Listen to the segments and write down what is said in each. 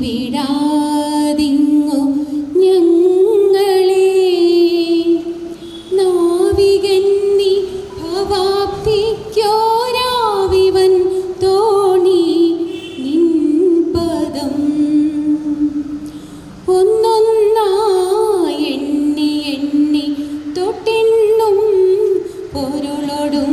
കൈവിടാതിങ്ങു ഞങ്ങളെ നാവികൻ നീ ഭവാബ്ധിക്കോരാവിവൻ തോണി നിൻ പദം ഒന്നൊന്നായി എണ്ണി എണ്ണി തൊട്ടെണ്ണും പൊരുളൊടും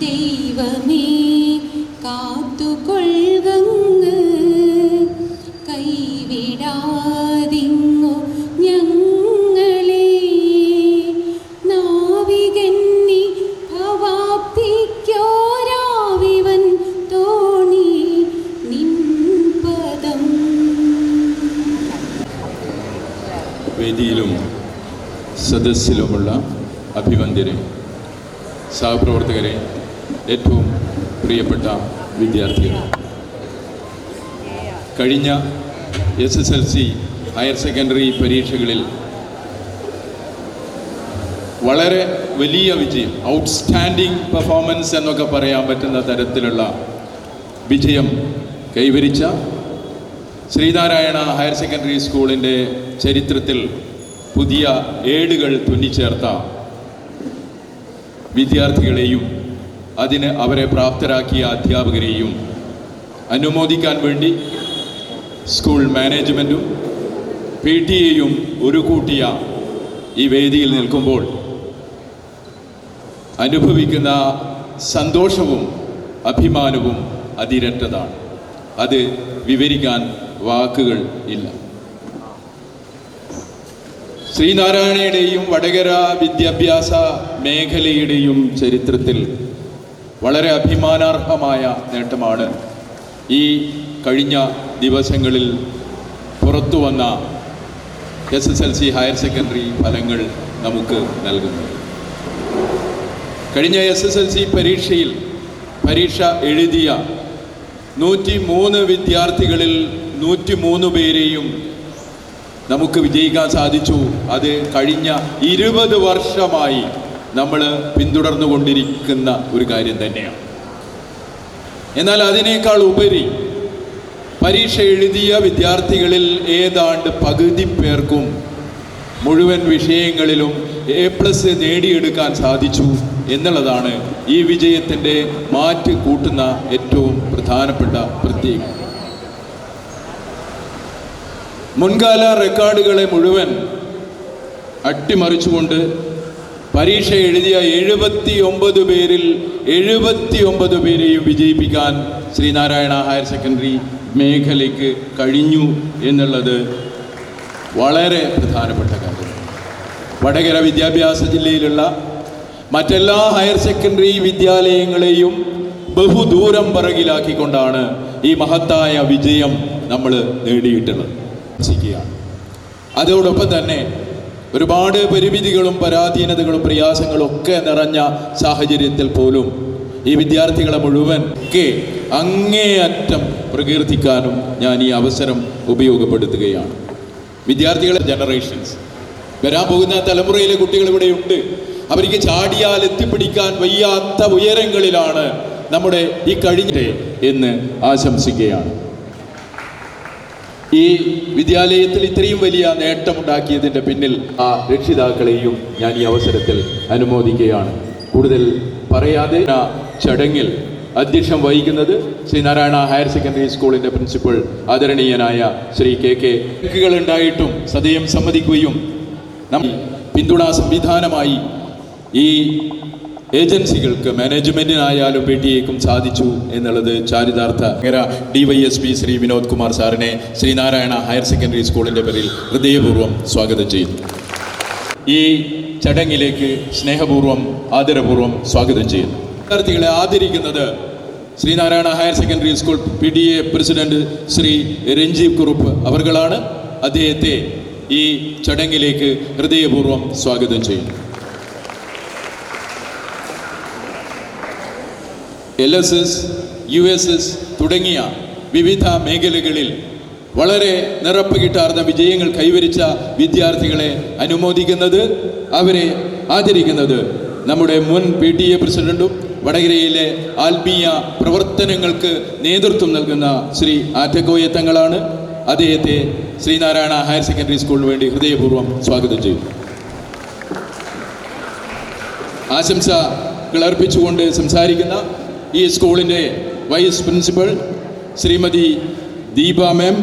ദൈവമേ കാത്തുകൊള്ളുകങ്ങ് കൈവിടാതിങ്ങു ഞങ്ങളെ നാവികൻ നീ ഭവാബ്ധിക്കോരാവിവൻ തോണി നിൻ പദം. വേദിയിലും സദസ്സിലുമുള്ള അഭിവന്ദ്യരെ, സഹപ്രവർത്തകരെ, ഏറ്റവും പ്രിയപ്പെട്ട വിദ്യാർത്ഥികൾ, കഴിഞ്ഞ SSLC ഹയർ സെക്കൻഡറി പരീക്ഷകളിൽ വളരെ വലിയ വിജയം, ഔട്ട്സ്റ്റാൻഡിംഗ് പെർഫോമൻസ് എന്നൊക്കെ പറയാൻ പറ്റുന്ന തരത്തിലുള്ള വിജയം കൈവരിച്ച ശ്രീനാരായണ ഹയർ സെക്കൻഡറി സ്കൂളിൻ്റെ ചരിത്രത്തിൽ പുതിയ ഏടുകൾ തുന്നിച്ചേർത്ത വിദ്യാർത്ഥികളെയും അതിന് അവരെ പ്രാപ്തരാക്കിയ അധ്യാപകരെയും അനുമോദിക്കാൻ വേണ്ടി സ്കൂൾ മാനേജ്മെൻറ്റും PTA-യും ഒരു കൂട്ടിയ ഈ വേദിയിൽ നിൽക്കുമ്പോൾ അനുഭവിക്കുന്ന സന്തോഷവും അഭിമാനവും അതിരറ്റതാണ്. അത് വിവരിക്കാൻ വാക്കുകൾ ഇല്ല. ശ്രീനാരായണയുടെയും വടകര വിദ്യാഭ്യാസ മേഖലയുടെയും ചരിത്രത്തിൽ വളരെ അഭിമാനാർഹമായ നേട്ടമാണ് ഈ കഴിഞ്ഞ ദിവസങ്ങളിൽ പുറത്തു വന്ന SSLC ഹയർ സെക്കൻഡറി ഫലങ്ങൾ നമുക്ക് നൽകുന്നത്. കഴിഞ്ഞ SSLC പരീക്ഷ എഴുതിയ 103 വിദ്യാർത്ഥികളിൽ 103 പേരെയും നമുക്ക് വിജയിക്കാൻ സാധിച്ചു. അത് കഴിഞ്ഞ 20 വർഷമായി നമ്മൾ പിന്തുടർന്നു കൊണ്ടിരിക്കുന്ന ഒരു കാര്യം തന്നെയാണ്. എന്നാൽ അതിനേക്കാൾ ഉപരി പരീക്ഷ എഴുതിയ വിദ്യാർത്ഥികളിൽ ഏതാണ്ട് പകുതി പേർക്കും മുഴുവൻ വിഷയങ്ങളിലും A+ നേടിയെടുക്കാൻ സാധിച്ചു എന്നുള്ളതാണ് ഈ വിജയത്തിൻ്റെ മാറ്റ് കൂട്ടുന്ന ഏറ്റവും പ്രധാനപ്പെട്ട പ്രത്യേകത. മുൻകാല റെക്കോർഡുകളെ മുഴുവൻ അട്ടിമറിച്ചുകൊണ്ട് പരീക്ഷ എഴുതിയ 79 പേരിൽ 79 പേരെയും വിജയിപ്പിക്കാൻ ശ്രീനാരായണ ഹയർ സെക്കൻഡറി മേഖലയ്ക്ക് കഴിഞ്ഞു എന്നുള്ളത് വളരെ പ്രധാനപ്പെട്ട കാര്യമാണ്. വടകര വിദ്യാഭ്യാസ ജില്ലയിലുള്ള മറ്റെല്ലാ ഹയർ സെക്കൻഡറി വിദ്യാലയങ്ങളെയും ബഹുദൂരം പിറകിലാക്കിക്കൊണ്ടാണ് ഈ മഹത്തായ വിജയം നമ്മൾ നേടിയിട്ടുള്ളത്. അതോടൊപ്പം തന്നെ ഒരുപാട് പരിമിതികളും പരാധീനതകളും പ്രയാസങ്ങളും ഒക്കെ നിറഞ്ഞ സാഹചര്യത്തിൽ പോലും ഈ വിദ്യാർത്ഥികളെ മുഴുവൻ അങ്ങേയറ്റം പ്രകീർത്തിക്കാനും ഞാൻ ഈ അവസരം ഉപയോഗപ്പെടുത്തുകയാണ്. വിദ്യാർത്ഥികളെ ജനറേഷൻസ്, വരാൻ പോകുന്ന തലമുറയിലെ കുട്ടികൾ ഇവിടെയുണ്ട്. അവർക്ക് ചാടിയാൽ എത്തിപ്പിടിക്കാൻ വയ്യാത്ത ഉയരങ്ങളിലാണ് നമ്മുടെ ഈ കഴിഞ്ഞ എന്ന് ആശംസിക്കുകയാണ്. ഈ വിദ്യാലയത്തിൽ ഇത്രയും വലിയ നേട്ടമുണ്ടാക്കിയതിൻ്റെ പിന്നിൽ ആ രക്ഷിതാക്കളെയും ഞാൻ ഈ അവസരത്തിൽ അനുമോദിക്കുകയാണ്. കൂടുതൽ പറയാതെ ചടങ്ങിൽ അധ്യക്ഷം വഹിക്കുന്നത് ശ്രീനാരായണ ഹയർ സെക്കൻഡറി സ്കൂളിൻ്റെ പ്രിൻസിപ്പൽ ആദരണീയനായ ശ്രീ KK. ഉണ്ടായിട്ടും സദയം സമ്മതിക്കുകയും പിന്തുണാ സംവിധാനമായി ഈ ഏജൻസികൾക്ക്, മാനേജ്മെൻറ്റിനായാലും PTA-ക്കും സാധിച്ചു എന്നുള്ളത് ചാരിതാർത്ഥ. DYSP ശ്രീ വിനോദ് കുമാർ സാറിനെ ശ്രീനാരായണ ഹയർ സെക്കൻഡറി സ്കൂളിൻ്റെ പേരിൽ ഹൃദയപൂർവ്വം സ്വാഗതം ചെയ്യുന്നു. ഈ ചടങ്ങിലേക്ക് സ്നേഹപൂർവ്വം ആദരപൂർവ്വം സ്വാഗതം ചെയ്യുന്നു. വിദ്യാർത്ഥികളെ ആദരിക്കുന്നത് Sreenarayana higher secondary school PTA president Shri Ranjeev Kurup അവർകളാണ്. അദ്ദേഹത്തെ ഈ ചടങ്ങിലേക്ക് ഹൃദയപൂർവ്വം സ്വാഗതം ചെയ്യുന്നു. LSS, USS തുടങ്ങിയ വിവിധ മേഖലകളിൽ വളരെ നിറപ്പ് കിട്ടാർന്ന വിജയങ്ങൾ കൈവരിച്ച വിദ്യാർത്ഥികളെ അനുമോദിക്കുന്നത്, അവരെ ആദരിക്കുന്നത് നമ്മുടെ മുൻ PTA പ്രസിഡന്റും വടകരയിലെ ആത്മീയ പ്രവർത്തനങ്ങൾക്ക് നേതൃത്വം നൽകുന്ന ശ്രീ ആറ്റക്കോയ തങ്ങളാണ്. അദ്ദേഹത്തെ ശ്രീനാരായണ ഹയർ സെക്കൻഡറി സ്കൂളിന് വേണ്ടി ഹൃദയപൂർവ്വം സ്വാഗതം ചെയ്യുന്നു. ആശംസകൾ അർപ്പിച്ചുകൊണ്ട് സംസാരിക്കുന്ന ഈ സ്കൂളിൻ്റെ vice principal Shrimati Deepa ma'am,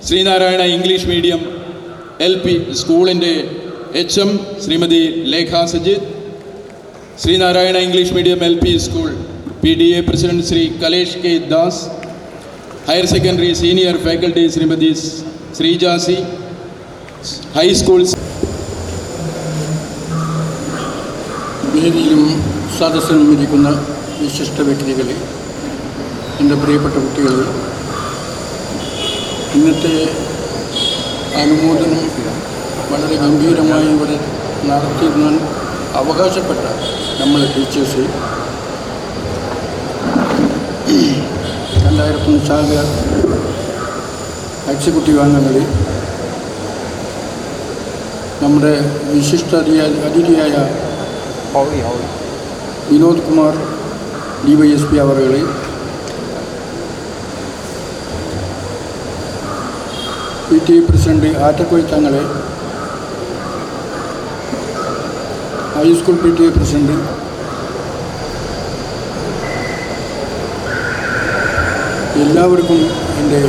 Sreenarayana English medium LP സ്കൂളിൻ്റെ HM Shrimati Lekha Sajith, Sreenarayana English medium LP school PTA president Shri Kalesh K Das, higher secondary senior faculty Shrimati Sreejasi, high school വേദിയിലും സദസ്സിലും ഇരിക്കുന്ന വിശിഷ്ട വ്യക്തികളെ, എൻ്റെ പ്രിയപ്പെട്ട കുട്ടികൾ, ഇന്നത്തെ അനുമോദനം വളരെ ഗംഭീരമായി ഇവിടെ നടത്തിയിരുന്നാൽ അവകാശപ്പെട്ട നമ്മളെ ടീച്ചേഴ്സ്, 2001 ശാഖ എക്സിക്യൂട്ടീവ് അംഗങ്ങൾ, നമ്മുടെ വിശിഷ്ട അതിഥിയായ വിനോദ് കുമാർ DYSP അവറുകളെ, PTA പ്രസിഡന്റ് ആറ്റക്കോയ തങ്ങളെ, ഹൈസ്കൂൾ PTA പ്രസിഡന്റ്, എല്ലാവർക്കും എൻ്റെ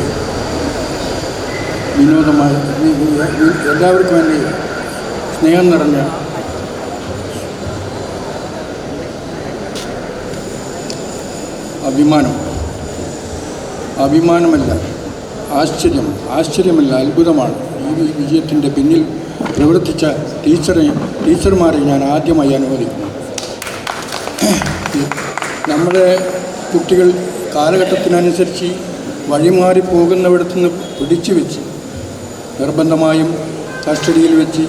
എല്ലാവർക്കും എൻ്റെ സ്നേഹം നിറഞ്ഞ അഭിമാനമല്ല, ആശ്ചര്യമല്ല, അത്ഭുതമാണ്. ഈ വിജയത്തിൻ്റെ പിന്നിൽ പ്രവർത്തിച്ച ടീച്ചർമാരെ ഞാൻ ആദ്യമായി അനുമോദിക്കുന്നു. നമ്മുടെ കുട്ടികൾ കാലഘട്ടത്തിനനുസരിച്ച് വഴിമാറി പോകുന്നിടത്തു നിന്ന് പിടിച്ചു വെച്ച് നിർബന്ധമായും കസ്റ്റഡിയിൽ വെച്ച്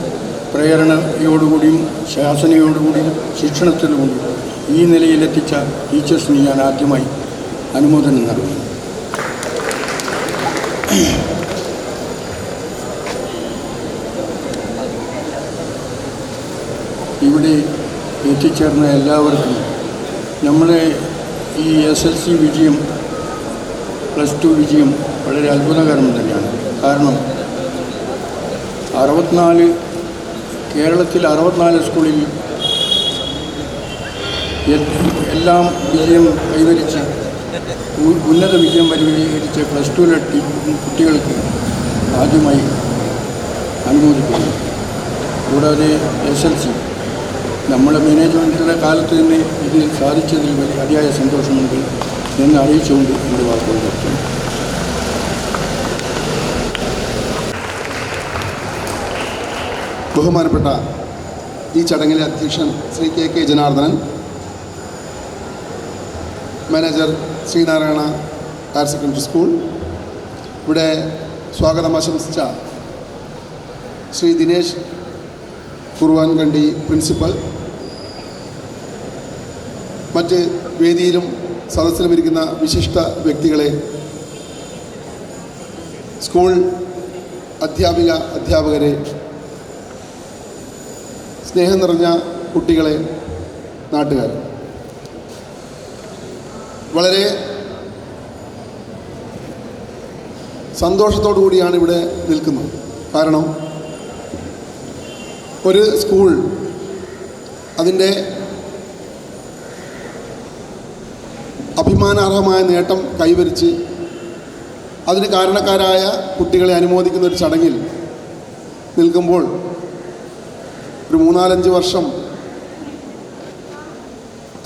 പ്രേരണയോടുകൂടിയും ശാസനയോടുകൂടിയും ശിക്ഷണത്തിനുകൂടിയും ഈ നിലയിലെത്തിച്ച ടീച്ചേഴ്സിന് ഞാൻ ആദ്യമായി അനുമോദനം നൽകുന്നു. ഇവിടെ എത്തിച്ചേർന്ന എല്ലാവർക്കും നമ്മളെ ഈ SLC വിജയം, +2 വിജയം വളരെ അത്ഭുതകരം തന്നെയാണ്. കാരണം കേരളത്തിൽ 64 സ്കൂളിൽ എല്ലാം വിജയം കൈവരിച്ച ഉന്നത വിജയം കൈവരിച്ച +2 കുട്ടികൾക്ക് ആദ്യമായി അനുമോദിക്കുന്നു. കൂടാതെ SLC നമ്മുടെ മാനേജ്മെൻറ്റിൻ്റെ കാലത്ത് തന്നെ ഇത് സാധിച്ചതിൽ വലിയ അതിയായ സന്തോഷമുണ്ട് എന്ന് അറിയിച്ചുകൊണ്ട് എൻ്റെ വാക്കുകൾ നിർത്തുന്നു. ബഹുമാനപ്പെട്ട ഈ ചടങ്ങിലെ അധ്യക്ഷൻ Shri KK Janardhanan, manager Sreenarayana higher secondary school, ഇവിടെ സ്വാഗതം ആശംസിച്ച ശ്രീ ദിനേശ് കുറുവാൻകണ്ടി പ്രിൻസിപ്പൽ, മറ്റ് വേദിയിലും സദസ്സിലും ഇരിക്കുന്ന വിശിഷ്ട വ്യക്തികളെ, സ്കൂൾ അധ്യാപകരെ, സ്നേഹം നിറഞ്ഞ കുട്ടികളെ, നാട്ടുകാർ, വളരെ സന്തോഷത്തോടു കൂടിയാണ് ഇവിടെ നിൽക്കുന്നത്. കാരണം ഒരു സ്കൂൾ അതിൻ്റെ അഭിമാനാർഹമായ നേട്ടം കൈവരിച്ച് അതിന് കാരണക്കാരായ കുട്ടികളെ അനുമോദിക്കുന്ന ഒരു ചടങ്ങിൽ നിൽക്കുമ്പോൾ ഒരു 3-4-5 വർഷം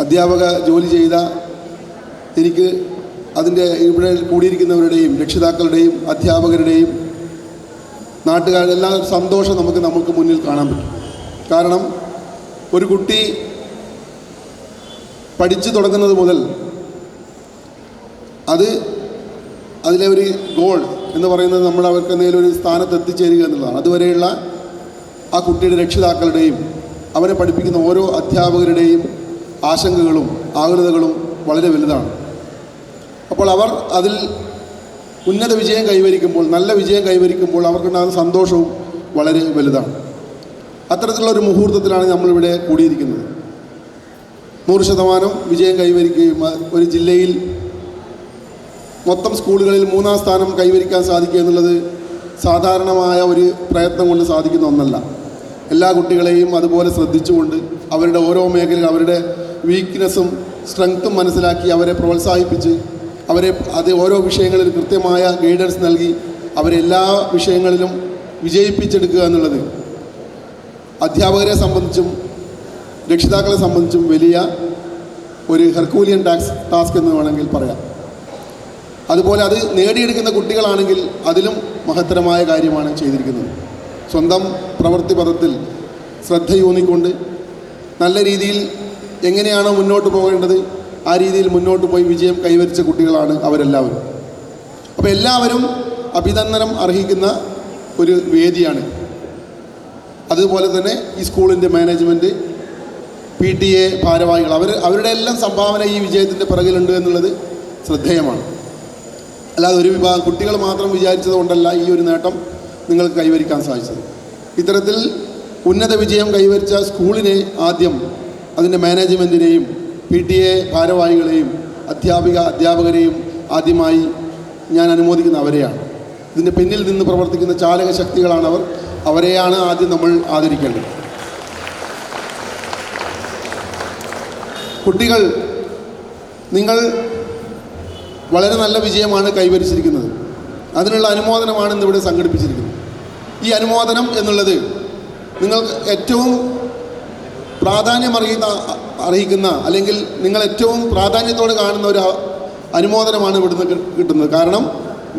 അധ്യാപക ജോലി ചെയ്ത എനിക്ക് അതിൻ്റെ ഇവിടെ കൂടിയിരിക്കുന്നവരുടെയും രക്ഷിതാക്കളുടെയും അധ്യാപകരുടെയും നാട്ടുകാരുടെ എല്ലാ സന്തോഷം നമുക്ക് മുന്നിൽ കാണാൻ പറ്റും. കാരണം ഒരു കുട്ടി പഠിച്ചു തുടങ്ങുന്നത് മുതൽ അതിലെ ഒരു ഗോൾ എന്ന് പറയുന്നത് നമ്മൾ അവർക്ക് എന്തെങ്കിലും ഒരു സ്ഥാനത്ത് എത്തിച്ചേരുക എന്നുള്ളതാണ്. അതുവരെയുള്ള ആ കുട്ടിയുടെ രക്ഷിതാക്കളുടെയും അവനെ പഠിപ്പിക്കുന്ന ഓരോ അധ്യാപകരുടെയും ആശങ്കകളും ആകുലതകളും വളരെ വലുതാണ്. അപ്പോൾ അവർ അതിൽ ഉന്നത വിജയം കൈവരിക്കുമ്പോൾ, നല്ല വിജയം കൈവരിക്കുമ്പോൾ അവർക്കുണ്ടാകുന്ന സന്തോഷവും വളരെ വലുതാണ്. അത്തരത്തിലുള്ള ഒരു മുഹൂർത്തത്തിലാണ് നമ്മളിവിടെ കൂടിയിരിക്കുന്നത്. 100% വിജയം കൈവരിക്കുകയും ഒരു ജില്ലയിൽ മൊത്തം സ്കൂളുകളിൽ 3-ാം സ്ഥാനം കൈവരിക്കാൻ സാധിക്കുക എന്നുള്ളത് സാധാരണമായ ഒരു പ്രയത്നം കൊണ്ട് സാധിക്കുന്ന ഒന്നല്ല. എല്ലാ കുട്ടികളെയും അതുപോലെ ശ്രദ്ധിച്ചുകൊണ്ട് അവരുടെ ഓരോ മേഖലയിൽ അവരുടെ വീക്ക്നെസ്സും സ്ട്രെങ്ത്തും മനസ്സിലാക്കി അവരെ പ്രോത്സാഹിപ്പിച്ച് അവരെ ഓരോ വിഷയങ്ങളിൽ കൃത്യമായ ഗൈഡൻസ് നൽകി അവരെ എല്ലാ വിഷയങ്ങളിലും വിജയിപ്പിച്ചെടുക്കുക എന്നുള്ളത് അധ്യാപകരെ സംബന്ധിച്ചും രക്ഷിതാക്കളെ സംബന്ധിച്ചും വലിയ ഒരു ഹെർക്കൂലിയൻ ടാസ്ക് എന്ന് വേണമെങ്കിൽ പറയാം. അതുപോലെ അത് നേടിയെടുക്കുന്ന കുട്ടികളാണെങ്കിൽ അതിലും മഹത്തരമായ കാര്യമാണ് ചെയ്തിരിക്കുന്നത്. സ്വന്തം പ്രവൃത്തി പദത്തിൽ ശ്രദ്ധയൂന്നിക്കൊണ്ട് നല്ല രീതിയിൽ എങ്ങനെയാണോ മുന്നോട്ട് പോകേണ്ടത് ആ രീതിയിൽ മുന്നോട്ട് പോയി വിജയം കൈവരിച്ച കുട്ടികളാണ് അവരെല്ലാവരും. അപ്പോൾ എല്ലാവരും അഭിനന്ദനം അർഹിക്കുന്ന ഒരു വേദിയാണ്. അതുപോലെ തന്നെ ഈ സ്കൂളിൻ്റെ മാനേജ്മെൻറ്റ്, PTA ഭാരവാഹികൾ, അവരുടെ എല്ലാം സംഭാവന ഈ വിജയത്തിൻ്റെ പിറകിലുണ്ട് എന്നുള്ളത് ശ്രദ്ധേയമാണ്. അല്ലാതെ ഒരു വിഭാഗം കുട്ടികൾ മാത്രം വിചാരിച്ചത് കൊണ്ടല്ല ഈ ഒരു നേട്ടം നിങ്ങൾക്ക് കൈവരിക്കാൻ സാധിച്ചത്. ഇത്തരത്തിൽ ഉന്നത വിജയം കൈവരിച്ച സ്കൂളിനെ ആദ്യം അതിൻ്റെ മാനേജ്മെൻറ്റിനെയും PTA ഭാരവാഹികളെയും അധ്യാപകരെയും ആദ്യമായി ഞാൻ അനുമോദിക്കുന്ന അവരെയാണ്. ഇതിൻ്റെ പിന്നിൽ നിന്ന് പ്രവർത്തിക്കുന്ന ചാലക ശക്തികളാണ് അവരെയാണ് ആദ്യം നമ്മൾ ആദരിക്കേണ്ടത്. കുട്ടികൾ, നിങ്ങൾ വളരെ നല്ല വിജയമാണ് കൈവരിച്ചിരിക്കുന്നത്. അതിനുള്ള അനുമോദനമാണ് ഇന്നിവിടെ സംഘടിപ്പിച്ചിരിക്കുന്നത്. ഈ അനുമോദനം എന്നുള്ളത് നിങ്ങൾക്ക് ഏറ്റവും പ്രാധാന്യം അർഹിക്കുന്ന അല്ലെങ്കിൽ നിങ്ങൾ ഏറ്റവും പ്രാധാന്യത്തോടെ കാണുന്ന ഒരു അനുമോദനമാണ് ഇവിടുന്ന് കിട്ടുന്നത്. കാരണം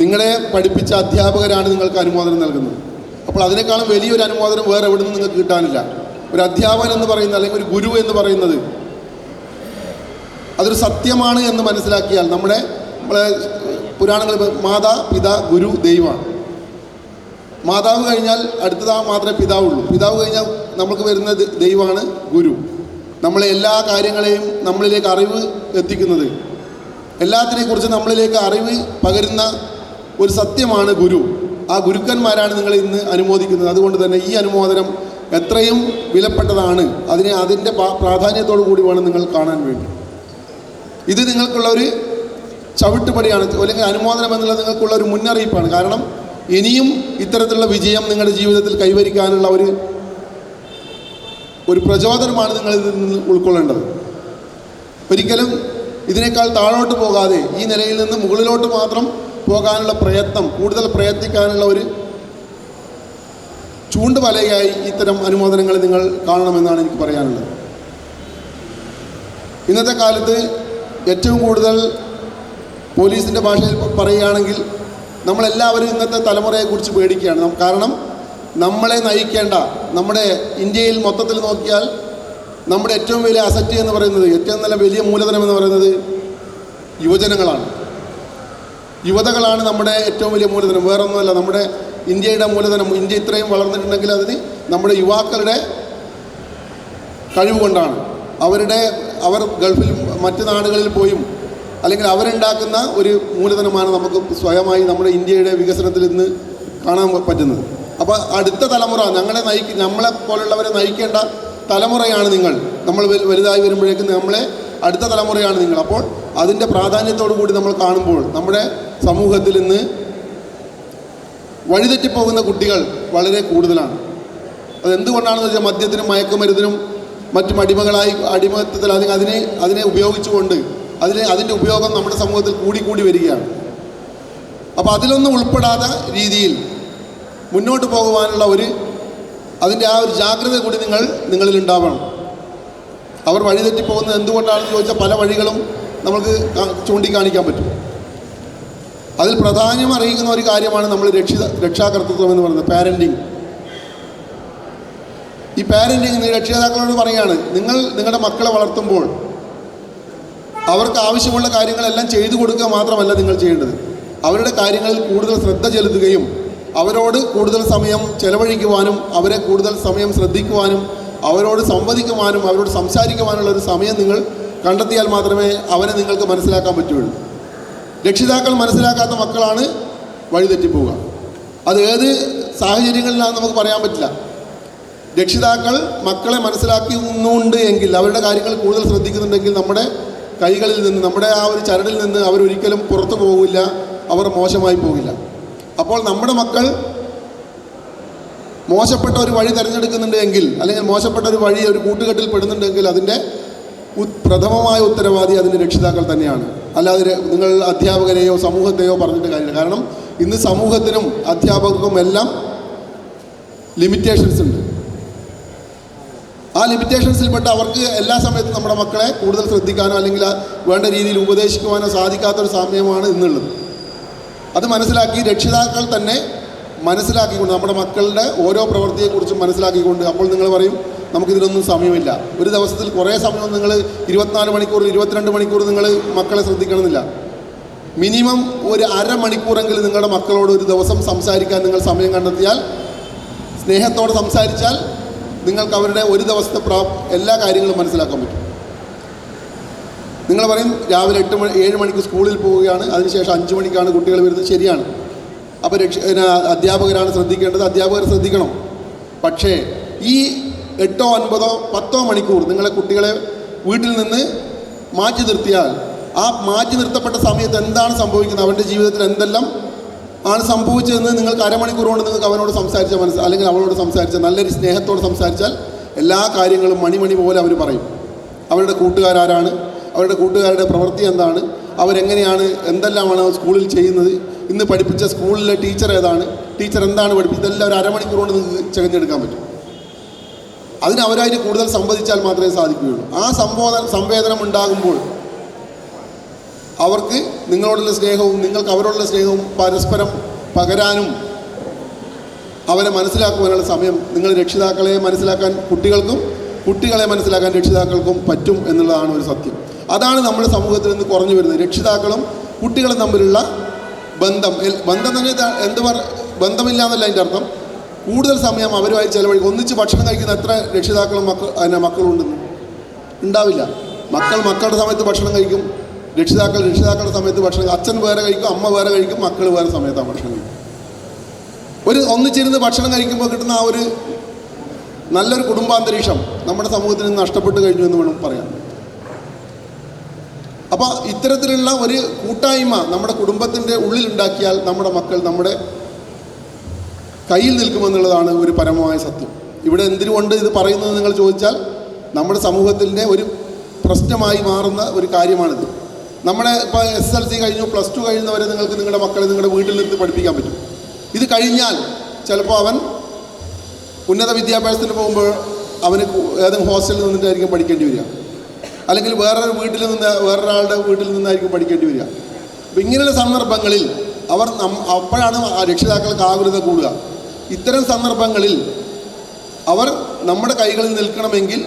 നിങ്ങളെ പഠിപ്പിച്ച അധ്യാപകരാണ് നിങ്ങൾക്ക് അനുമോദനം നൽകുന്നത്. അപ്പോൾ അതിനേക്കാളും വലിയൊരു അനുമോദനം വേറെ എവിടെ നിന്ന് നിങ്ങൾക്ക് കിട്ടാനില്ല. ഒരു അധ്യാപകൻ എന്ന് പറയുന്നത് അല്ലെങ്കിൽ ഒരു ഗുരു എന്ന് പറയുന്നത് അതൊരു സത്യമാണ് എന്ന് മനസ്സിലാക്കിയാൽ നമ്മളെ പുരാണങ്ങളിൽ മാതാ പിതാ ഗുരു ദൈവമാണ്. മാതാവ് കഴിഞ്ഞാൽ അടുത്തതാ മാത്രമേ പിതാവുള്ളൂ. പിതാവ് കഴിഞ്ഞാൽ നമുക്ക് വരുന്ന ദൈവമാണ് ഗുരു. നമ്മളെ എല്ലാ കാര്യങ്ങളെയും നമ്മളിലേക്ക് അറിവ് എത്തിക്കുന്നത്, എല്ലാത്തിനെക്കുറിച്ച് നമ്മളിലേക്ക് അറിവ് പകരുന്ന ഒരു സത്യമാണ് ഗുരു. ആ ഗുരുക്കന്മാരാണ് നിങ്ങൾ ഇന്ന് അനുമോദിക്കുന്നത്. അതുകൊണ്ട് തന്നെ ഈ അനുമോദനം എത്രയും വിലപ്പെട്ടതാണ്. അതിൻ്റെ പ്രാധാന്യത്തോടു കൂടി വേണം നിങ്ങൾ കാണാൻ വേണ്ടി. ഇത് നിങ്ങൾക്കുള്ള ഒരു ചവിട്ടുപടിയാണ്, അല്ലെങ്കിൽ അനുമോദനം എന്നുള്ളത് നിങ്ങൾക്കുള്ള ഒരു മുന്നറിയിപ്പാണ്. കാരണം ഇനിയും ഇത്തരത്തിലുള്ള വിജയം നിങ്ങളുടെ ജീവിതത്തിൽ കൈവരിക്കാനുള്ള ഒരു പ്രചോദനമാണ് നിങ്ങൾ ഇതിൽ നിന്ന് ഉൾക്കൊള്ളേണ്ടത്. ഒരിക്കലും ഇതിനേക്കാൾ താഴോട്ട് പോകാതെ ഈ നിലയിൽ നിന്ന് മുകളിലോട്ട് മാത്രം പോകാനുള്ള പ്രയത്നം, കൂടുതൽ പ്രയത്നിക്കാനുള്ള ഒരു ചൂണ്ടുവലയായി ഇത്തരം അനുമോദനങ്ങൾ നിങ്ങൾ കാണണമെന്നാണ് എനിക്ക് പറയാനുള്ളത്. ഇന്നത്തെ കാലത്ത് ഏറ്റവും കൂടുതൽ പോലീസിൻ്റെ ഭാഷയിൽ പറയുകയാണെങ്കിൽ നമ്മളെല്ലാവരും ഇന്നത്തെ തലമുറയെക്കുറിച്ച് പേടിക്കുകയാണ്. കാരണം നമ്മളെ നയിക്കേണ്ട, നമ്മുടെ ഇന്ത്യയിൽ മൊത്തത്തിൽ നോക്കിയാൽ നമ്മുടെ ഏറ്റവും വലിയ അസറ്റ് എന്ന് പറയുന്നത്, ഏറ്റവും നല്ല വലിയ മൂലധനം എന്ന് പറയുന്നത് യുവജനങ്ങളാണ്. യുവതകളാണ് നമ്മുടെ ഏറ്റവും വലിയ മൂലധനം, വേറൊന്നുമല്ല. നമ്മുടെ ഇന്ത്യയുടെ മൂലധനം, ഇന്ത്യ ഇത്രയും വളർന്നിട്ടുണ്ടെങ്കിൽ അതിന് നമ്മുടെ യുവാക്കളുടെ കഴിവ് കൊണ്ടാണ്. അവർ ഗൾഫിൽ മറ്റ് നാടുകളിൽ പോയും അല്ലെങ്കിൽ അവരുണ്ടാക്കുന്ന ഒരു മൂലധനമാണ് നമുക്ക് സ്വയമായി നമ്മുടെ ഇന്ത്യയുടെ വികസനത്തിൽ ഇന്ന് കാണാൻ പറ്റുന്നത്. അപ്പോൾ അടുത്ത തലമുറ നമ്മളെ പോലുള്ളവരെ നയിക്കേണ്ട തലമുറയാണ് നിങ്ങൾ. നമ്മൾ വലുതായി വരുമ്പോഴേക്കും നമ്മളെ അടുത്ത തലമുറയാണ് നിങ്ങൾ. അപ്പോൾ അതിൻ്റെ പ്രാധാന്യത്തോടു കൂടി നമ്മൾ കാണുമ്പോൾ നമ്മുടെ സമൂഹത്തിൽ ഇന്ന് വഴിതെറ്റിപ്പോകുന്ന കുട്ടികൾ വളരെ കൂടുതലാണ്. അതെന്തുകൊണ്ടാണെന്ന് വെച്ചാൽ മദ്യത്തിനും മയക്കുമരുന്നിനും മറ്റും അടിമത്തത്തിൽ അതിനെ ഉപയോഗിച്ചുകൊണ്ട് അതിൻ്റെ ഉപയോഗം നമ്മുടെ സമൂഹത്തിൽ കൂടി വരികയാണ്. അപ്പോൾ അതിലൊന്നും ഉൾപ്പെടാത്ത രീതിയിൽ മുന്നോട്ട് പോകുവാനുള്ള അതിൻ്റെ ആ ഒരു ജാഗ്രത കൂടി നിങ്ങളിൽ ഉണ്ടാവണം. അവർ വഴിതെറ്റിപ്പോകുന്നത് എന്തുകൊണ്ടാണെന്ന് ചോദിച്ചാൽ പല വഴികളും നമുക്ക് ചൂണ്ടിക്കാണിക്കാൻ പറ്റും. അതിൽ പ്രാധാന്യം അറിയിക്കുന്ന ഒരു കാര്യമാണ് നമ്മൾ രക്ഷാകർതൃത്വം എന്ന് പറയുന്നത്, പാരൻറ്റിങ്. ഈ പാരൻറ്റിങ് രക്ഷിതാക്കളോട് പറയുകയാണ്, നിങ്ങളുടെ മക്കളെ വളർത്തുമ്പോൾ അവർക്ക് ആവശ്യമുള്ള കാര്യങ്ങളെല്ലാം ചെയ്തു കൊടുക്കുക മാത്രമല്ല നിങ്ങൾ ചെയ്യേണ്ടത്, അവരുടെ കാര്യങ്ങളിൽ കൂടുതൽ ശ്രദ്ധ ചെലുത്തുകയും അവരോട് കൂടുതൽ സമയം ചെലവഴിക്കുവാനും അവരെ കൂടുതൽ സമയം ശ്രദ്ധിക്കുവാനും അവരോട് സംവദിക്കുവാനും അവരോട് സംസാരിക്കുവാനുള്ള ഒരു സമയം നിങ്ങൾ കണ്ടെത്തിയാൽ മാത്രമേ അവനെ നിങ്ങൾക്ക് മനസ്സിലാക്കാൻ പറ്റുള്ളൂ. രക്ഷിതാക്കൾ മനസ്സിലാക്കാത്ത മക്കളാണ് വഴിതെറ്റിപ്പോവുക. അത് ഏത് സാഹചര്യങ്ങളിലാണെന്ന് നമുക്ക് പറയാൻ പറ്റില്ല. രക്ഷിതാക്കൾ മക്കളെ മനസ്സിലാക്കുന്നുണ്ട് എങ്കിൽ, അവരുടെ കാര്യങ്ങൾ കൂടുതൽ ശ്രദ്ധിക്കുന്നുണ്ടെങ്കിൽ നമ്മുടെ കൈകളിൽ നിന്ന്, നമ്മുടെ ആ ഒരു ചരടിൽ നിന്ന് അവരൊരിക്കലും പുറത്തു പോകില്ല, അവർ മോശമായി പോകില്ല. അപ്പോൾ നമ്മുടെ മക്കൾ മോശപ്പെട്ട ഒരു വഴി തിരഞ്ഞെടുക്കുന്നുണ്ട് എങ്കിൽ, അല്ലെങ്കിൽ മോശപ്പെട്ട ഒരു വഴി, ഒരു കൂട്ടുകെട്ടിൽ പെടുന്നുണ്ടെങ്കിൽ അതിൻ്റെ പ്രഥമമായ ഉത്തരവാദി അതിൻ്റെ രക്ഷിതാക്കൾ തന്നെയാണ്. അല്ലാതെ നിങ്ങൾ അധ്യാപകരെയോ സമൂഹത്തെയോ പറഞ്ഞിട്ട് കാര്യമില്ല. കാരണം ഇന്ന് സമൂഹത്തിനും അധ്യാപകർക്കും എല്ലാം ലിമിറ്റേഷൻസ് ഉണ്ട്. ആ ലിമിറ്റേഷൻസിൽപ്പെട്ട് അവർക്ക് എല്ലാ സമയത്തും നമ്മുടെ മക്കളെ കൂടുതൽ ശ്രദ്ധിക്കാനോ അല്ലെങ്കിൽ വേണ്ട രീതിയിൽ ഉപദേശിക്കുവാനോ സാധിക്കാത്തൊരു സമയമാണ് ഇന്നുള്ളത്. അത് മനസ്സിലാക്കി രക്ഷിതാക്കൾ തന്നെ മനസ്സിലാക്കിക്കൊണ്ട്, നമ്മുടെ മക്കളുടെ ഓരോ പ്രവൃത്തിയെക്കുറിച്ചും മനസ്സിലാക്കിക്കൊണ്ട്, അപ്പോൾ നിങ്ങൾ പറയും നമുക്കിതിനൊന്നും സമയമില്ല. ഒരു ദിവസത്തിൽ കുറേ സമയം നിങ്ങൾ 24 മണിക്കൂർ 22 മണിക്കൂർ നിങ്ങൾ മക്കളെ ശ്രദ്ധിക്കണമെന്നില്ല. മിനിമം ഒരു അരമണിക്കൂറെങ്കിലും നിങ്ങളുടെ മക്കളോട് ഒരു ദിവസം സംസാരിക്കാൻ നിങ്ങൾ സമയം കണ്ടെത്തിയാൽ, സ്നേഹത്തോടെ സംസാരിച്ചാൽ നിങ്ങൾക്ക് അവരുടെ ഒരു ദിവസത്തെ എല്ലാ കാര്യങ്ങളും മനസ്സിലാക്കാൻ പറ്റും. നിങ്ങൾ പറയും രാവിലെ 7 മണിക്ക് സ്കൂളിൽ പോവുകയാണ്, അതിനുശേഷം 5 മണിക്കാണ് കുട്ടികൾ വരുന്നത്. ശരിയാണ്. അപ്പോൾ അധ്യാപകരാണ് ശ്രദ്ധിക്കേണ്ടത്, അധ്യാപകർ ശ്രദ്ധിക്കണം. പക്ഷേ ഈ 8, 9, 10 മണിക്കൂർ നിങ്ങളെ കുട്ടികളെ വീട്ടിൽ നിന്ന് മാറ്റി നിർത്തിയാൽ, ആ മാറ്റി നിർത്തപ്പെട്ട സമയത്ത് എന്താണ് സംഭവിക്കുന്നത്, അവൻ്റെ ജീവിതത്തിൽ എന്തെല്ലാം ആണ് സംഭവിച്ചതെന്ന് നിങ്ങൾക്ക് അരമണിക്കൂർ കൊണ്ട് നിങ്ങൾക്ക് അവനോട് സംസാരിച്ചാൽ അല്ലെങ്കിൽ അവളോട് സംസാരിച്ചാൽ, നല്ലൊരു സ്നേഹത്തോട് സംസാരിച്ചാൽ എല്ലാ കാര്യങ്ങളും മണിമണി പോലെ അവർ പറയും. അവരുടെ കൂട്ടുകാരാരാണ്, അവരുടെ കൂട്ടുകാരുടെ പ്രവൃത്തി എന്താണ്, അവരെങ്ങനെയാണ്, എന്തെല്ലാമാണ് സ്കൂളിൽ ചെയ്യുന്നത്, ഇന്ന് പഠിപ്പിച്ച സ്കൂളിലെ ടീച്ചർ ഏതാണ്, ടീച്ചർ എന്താണ് പഠിപ്പിച്ചത്, ഇതെല്ലാം ഒരു അരമണിക്കൂർ കൊണ്ട് നിങ്ങൾക്ക് തിരഞ്ഞെടുക്കാൻ പറ്റും. അതിന് അവരായിട്ട് കൂടുതൽ സംവദിച്ചാൽ മാത്രമേ സാധിക്കുകയുള്ളൂ. ആ സംവേദനം ഉണ്ടാകുമ്പോൾ അവർക്ക് നിങ്ങളോടുള്ള സ്നേഹവും നിങ്ങൾക്ക് അവരോടുള്ള സ്നേഹവും പരസ്പരം പകരാനും അവരെ മനസ്സിലാക്കുവാനുള്ള സമയം നിങ്ങൾ രക്ഷിതാക്കളെ മനസ്സിലാക്കാൻ കുട്ടികൾക്കും, കുട്ടികളെ മനസ്സിലാക്കാൻ രക്ഷിതാക്കൾക്കും പറ്റും എന്നുള്ളതാണ് ഒരു സത്യം. അതാണ് നമ്മുടെ സമൂഹത്തിൽ നിന്ന് കുറഞ്ഞു വരുന്നത്. രക്ഷിതാക്കളും കുട്ടികളും തമ്മിലുള്ള ബന്ധം തന്നെ ബന്ധമില്ല എന്നല്ല അതിൻ്റെ അർത്ഥം. കൂടുതൽ സമയം അവരുമായി ചിലവഴിക്കും. ഒന്നിച്ച് ഭക്ഷണം കഴിക്കുന്ന എത്ര രക്ഷിതാക്കളും മക്കളുണ്ടെന്ന് ഉണ്ടാവില്ല. മക്കളുടെ സമയത്ത് ഭക്ഷണം കഴിക്കും, രക്ഷിതാക്കളുടെ സമയത്ത് ഭക്ഷണം, അച്ഛൻ വേറെ കഴിക്കും, അമ്മ വേറെ കഴിക്കും, മക്കൾ വേറെ സമയത്താണ് ഭക്ഷണം കഴിക്കും. ഒന്നിച്ചിരുന്ന് ഭക്ഷണം കഴിക്കുമ്പോൾ കിട്ടുന്ന ആ ഒരു നല്ലൊരു കുടുംബാന്തരീക്ഷം നമ്മുടെ സമൂഹത്തിൽ നിന്ന് നഷ്ടപ്പെട്ട് കഴിഞ്ഞു എന്ന് വേണം പറയാം. അപ്പോൾ ഇത്തരത്തിലുള്ള ഒരു കൂട്ടായ്മ നമ്മുടെ കുടുംബത്തിൻ്റെ ഉള്ളിലുണ്ടാക്കിയാൽ നമ്മുടെ മക്കൾ നമ്മുടെ കയ്യിൽ നിൽക്കുമെന്നുള്ളതാണ് ഒരു പരമമായ സത്യം. ഇവിടെ എന്തിനുകൊണ്ട് ഇത് പറയുന്നത് നിങ്ങൾ ചോദിച്ചാൽ, നമ്മുടെ ഒരു പ്രശ്നമായി മാറുന്ന ഒരു കാര്യമാണിത്. നമ്മുടെ ഇപ്പോൾ SSLC കഴിഞ്ഞു, +2 കഴിയുന്നവരെ നിങ്ങൾക്ക് നിങ്ങളുടെ മക്കളെ നിങ്ങളുടെ വീട്ടിൽ നിർത്തി പഠിപ്പിക്കാൻ പറ്റും. ഇത് കഴിഞ്ഞാൽ ചിലപ്പോൾ അവൻ ഉന്നത വിദ്യാഭ്യാസത്തിന് പോകുമ്പോൾ അവന് ഏതെങ്കിലും ഹോസ്റ്റലിൽ നിന്നിട്ടായിരിക്കും പഠിക്കേണ്ടി വരിക, അല്ലെങ്കിൽ വേറൊരാളുടെ വീട്ടിൽ നിന്നായിരിക്കും പഠിക്കേണ്ടി വരിക. അപ്പോൾ ഇങ്ങനെയുള്ള സന്ദർഭങ്ങളിൽ അപ്പോഴാണ് രക്ഷിതാക്കൾക്ക് ആകുലത കൂടുക. ഇത്തരം സന്ദർഭങ്ങളിൽ അവർ നമ്മുടെ കൈകളിൽ നിൽക്കണമെങ്കിൽ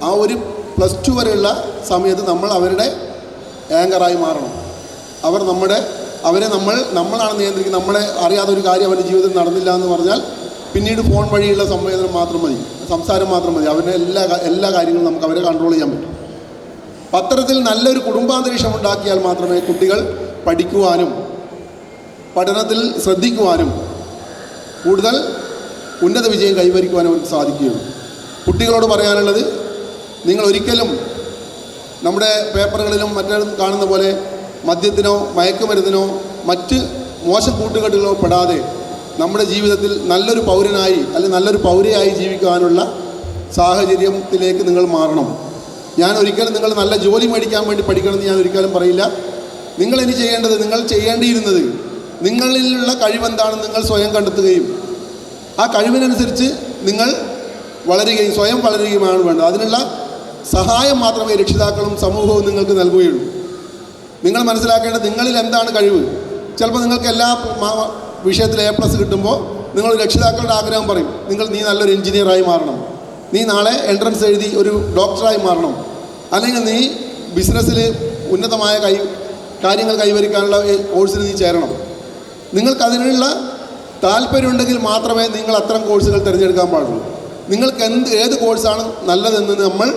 ആ ഒരു +2 വരെയുള്ള സമയത്ത് നമ്മൾ അവരുടെ ആങ്കറായി മാറണം. നമ്മളാണ് നിയന്ത്രിക്കുന്നത്. നമ്മളെ അറിയാതെ ഒരു കാര്യം അവൻ്റെ ജീവിതത്തിൽ നടന്നില്ല എന്ന് പറഞ്ഞാൽ പിന്നീട് ഫോൺ വഴിയുള്ള സംവേദനം മാത്രം മതി, സംസാരം മാത്രം മതി. അവരുടെ എല്ലാ കാര്യങ്ങളും നമുക്ക് അവരെ കൺട്രോൾ ചെയ്യാൻ പറ്റും. പത്രത്തിൽ നല്ലൊരു കുടുംബാന്തരീക്ഷം ഉണ്ടാക്കിയാൽ മാത്രമേ കുട്ടികൾ പഠിക്കുവാനും പഠനത്തിൽ ശ്രദ്ധിക്കുവാനും കൂടുതൽ ഉന്നത വിജയം കൈവരിക്കുവാനും അവർക്ക് സാധിക്കുകയുള്ളൂ. കുട്ടികളോട് പറയാനുള്ളത്, നിങ്ങൾ ഒരിക്കലും നമ്മുടെ പേപ്പറുകളിലും മറ്റും കാണുന്ന പോലെ മദ്യത്തിനോ മയക്കുമരുന്നിനോ മറ്റ് മോശം കൂട്ടുകെട്ടുകളോ പെടാതെ നമ്മുടെ ജീവിതത്തിൽ നല്ലൊരു പൗരനായി അല്ലെങ്കിൽ നല്ലൊരു പൗരയായി ജീവിക്കാനുള്ള സാഹചര്യത്തിലേക്ക് നിങ്ങൾ മാറണം. ഞാൻ ഒരിക്കലും നിങ്ങൾ നല്ല ജോലി മേടിക്കാൻ വേണ്ടി പഠിക്കണമെന്ന് ഞാൻ ഒരിക്കലും പറയില്ല. നിങ്ങളിനി ചെയ്യേണ്ടത്, നിങ്ങൾ ചെയ്യേണ്ടിയിരുന്നത്, നിങ്ങളിലുള്ള കഴിവെന്താണെന്ന് നിങ്ങൾ സ്വയം കണ്ടെത്തുകയും ആ കഴിവിനനുസരിച്ച് നിങ്ങൾ വളരുകയും സ്വയം വളരുകയുമാണ് വേണ്ടത്. അതിനുള്ള സഹായം മാത്രമേ രക്ഷിതാക്കളും സമൂഹവും നിങ്ങൾക്ക് നൽകുകയുള്ളൂ. നിങ്ങൾ മനസ്സിലാക്കേണ്ടത് നിങ്ങളിൽ എന്താണ് കഴിവ്. ചിലപ്പോൾ നിങ്ങൾക്ക് എല്ലാ വിഷയത്തിൽ A+ കിട്ടുമ്പോൾ നിങ്ങൾ രക്ഷിതാക്കളുടെ ആഗ്രഹം പറയും, നീ നല്ലൊരു എഞ്ചിനീയറായി മാറണം, നീ നാളെ എൻട്രൻസ് എഴുതി ഒരു ഡോക്ടറായി മാറണം, അല്ലെങ്കിൽ നീ ബിസിനസ്സിൽ ഉന്നതമായ കാര്യങ്ങൾ കൈവരിക്കാനുള്ള കോഴ്സിന് നീ ചേരണം. നിങ്ങൾക്കതിനുള്ള താല്പര്യമുണ്ടെങ്കിൽ മാത്രമേ നിങ്ങൾ അത്തരം കോഴ്സുകൾ തിരഞ്ഞെടുക്കാൻ പാടുള്ളൂ. നിങ്ങൾക്ക് ഏത് കോഴ്സാണ് നല്ലതെന്ന് നമ്മൾ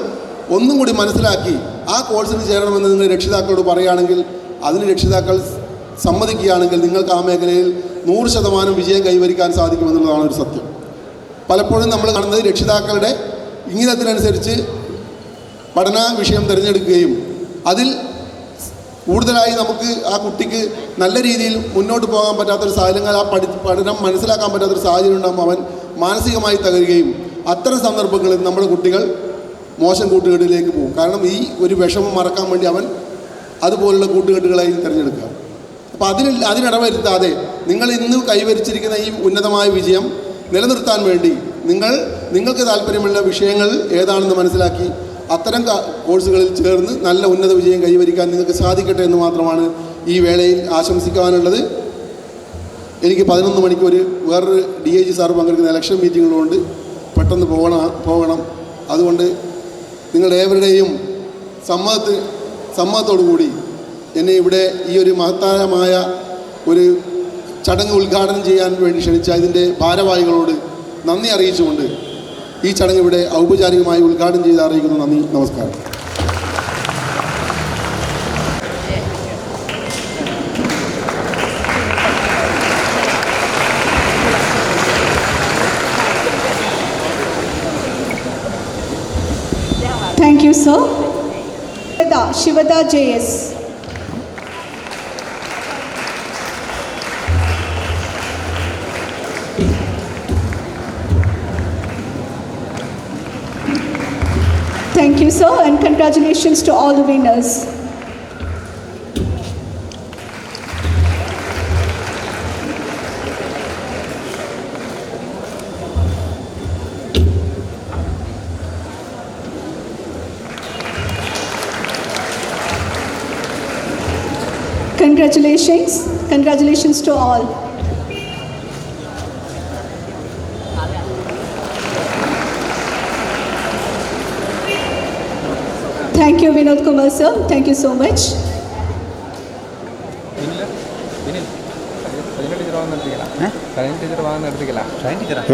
ഒന്നും കൂടി മനസ്സിലാക്കി ആ കോഴ്സിന് ചേരണമെന്ന് നിങ്ങൾ രക്ഷിതാക്കളോട് പറയുകയാണെങ്കിൽ, അതിന് രക്ഷിതാക്കൾ സമ്മതിക്കുകയാണെങ്കിൽ നിങ്ങൾക്ക് ആ മേഖലയിൽ 100% വിജയം കൈവരിക്കാൻ സാധിക്കുമെന്നുള്ളതാണ് ഒരു സത്യം. പലപ്പോഴും നമ്മൾ കാണുന്നത് രക്ഷിതാക്കളുടെ ഇംഗിതത്തിനനുസരിച്ച് പഠന വിഷയം തിരഞ്ഞെടുക്കുകയും അതിൽ കൂടുതലായി നമുക്ക് ആ കുട്ടിക്ക് നല്ല രീതിയിൽ മുന്നോട്ട് പോകാൻ പറ്റാത്തൊരു സാഹചര്യങ്ങൾ ആ പഠനം മനസ്സിലാക്കാൻ പറ്റാത്തൊരു സാഹചര്യം ഉണ്ടാകുമ്പോൾ അവൻ മാനസികമായി തകരുകയും അത്തരം സന്ദർഭങ്ങളിൽ നമ്മുടെ കുട്ടികൾ മോശം കൂട്ടുകെട്ടിലേക്ക് പോകും. കാരണം ഈ ഒരു വിഷമം മറക്കാൻ വേണ്ടി അവൻ അതുപോലുള്ള കൂട്ടുകെട്ടുകളായി തിരഞ്ഞെടുക്കുക. അപ്പോൾ അതിനിടവരുത്താതെ നിങ്ങൾ ഇന്ന് കൈവരിച്ചിരിക്കുന്ന ഈ ഉന്നതമായ വിജയം നിലനിർത്താൻ വേണ്ടി നിങ്ങൾക്ക് താല്പര്യമുള്ള വിഷയങ്ങൾ ഏതാണെന്ന് മനസ്സിലാക്കി അത്തരം കോഴ്സുകളിൽ ചേർന്ന് നല്ല ഉന്നത വിജയം കൈവരിക്കാൻ നിങ്ങൾക്ക് സാധിക്കട്ടെ എന്ന് മാത്രമാണ് ഈ വേളയിൽ ആശംസിക്കാനുള്ളത്. എനിക്ക് 11 മണിക്ക് വേറൊരു DIG സാർ പങ്കെടുക്കുന്ന ഇലക്ഷൻ മീറ്റിങ്ങുകളുണ്ട്, പെട്ടെന്ന് പോകണം. അതുകൊണ്ട് നിങ്ങളുടെ ഏവരുടെയും സമ്മതത്തോടു കൂടി എന്നെ ഇവിടെ ഈ ഒരു മഹത്താരമായ ഒരു ചടങ്ങ് ഉദ്ഘാടനം ചെയ്യാൻ വേണ്ടി ക്ഷണിച്ച ഇതിൻ്റെ ഭാരവാഹികളോട് നന്ദി അറിയിച്ചുകൊണ്ട് ഈ ചടങ്ങ് ഇവിടെ ഔപചാരികമായി ഉദ്ഘാടനം ചെയ്ത് അറിയിക്കുന്നു. നന്ദി, നമസ്കാരം. Thank you, sir. Shivada JS. Thank you, sir, and congratulations to all the winners. Congratulations to all. Thank you, Vinod Kumar sir. Thank you so much.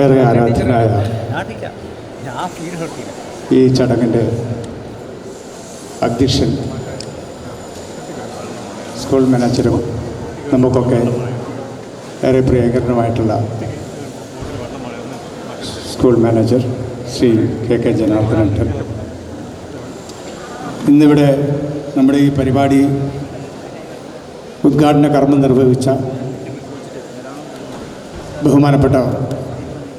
ഏറെ ആരാധനായ ഈ ചടങ്ങിൻ്റെ അധ്യക്ഷൻ സ്കൂൾ മാനേജരും നമുക്കൊക്കെ ഏറെ പ്രിയങ്കരനുമായിട്ടുള്ള school manager Shri KK Janardhanan, ഇന്നിവിടെ നമ്മുടെ ഈ പരിപാടി ഉദ്ഘാടന കർമ്മം നിർവഹിച്ച ബഹുമാനപ്പെട്ട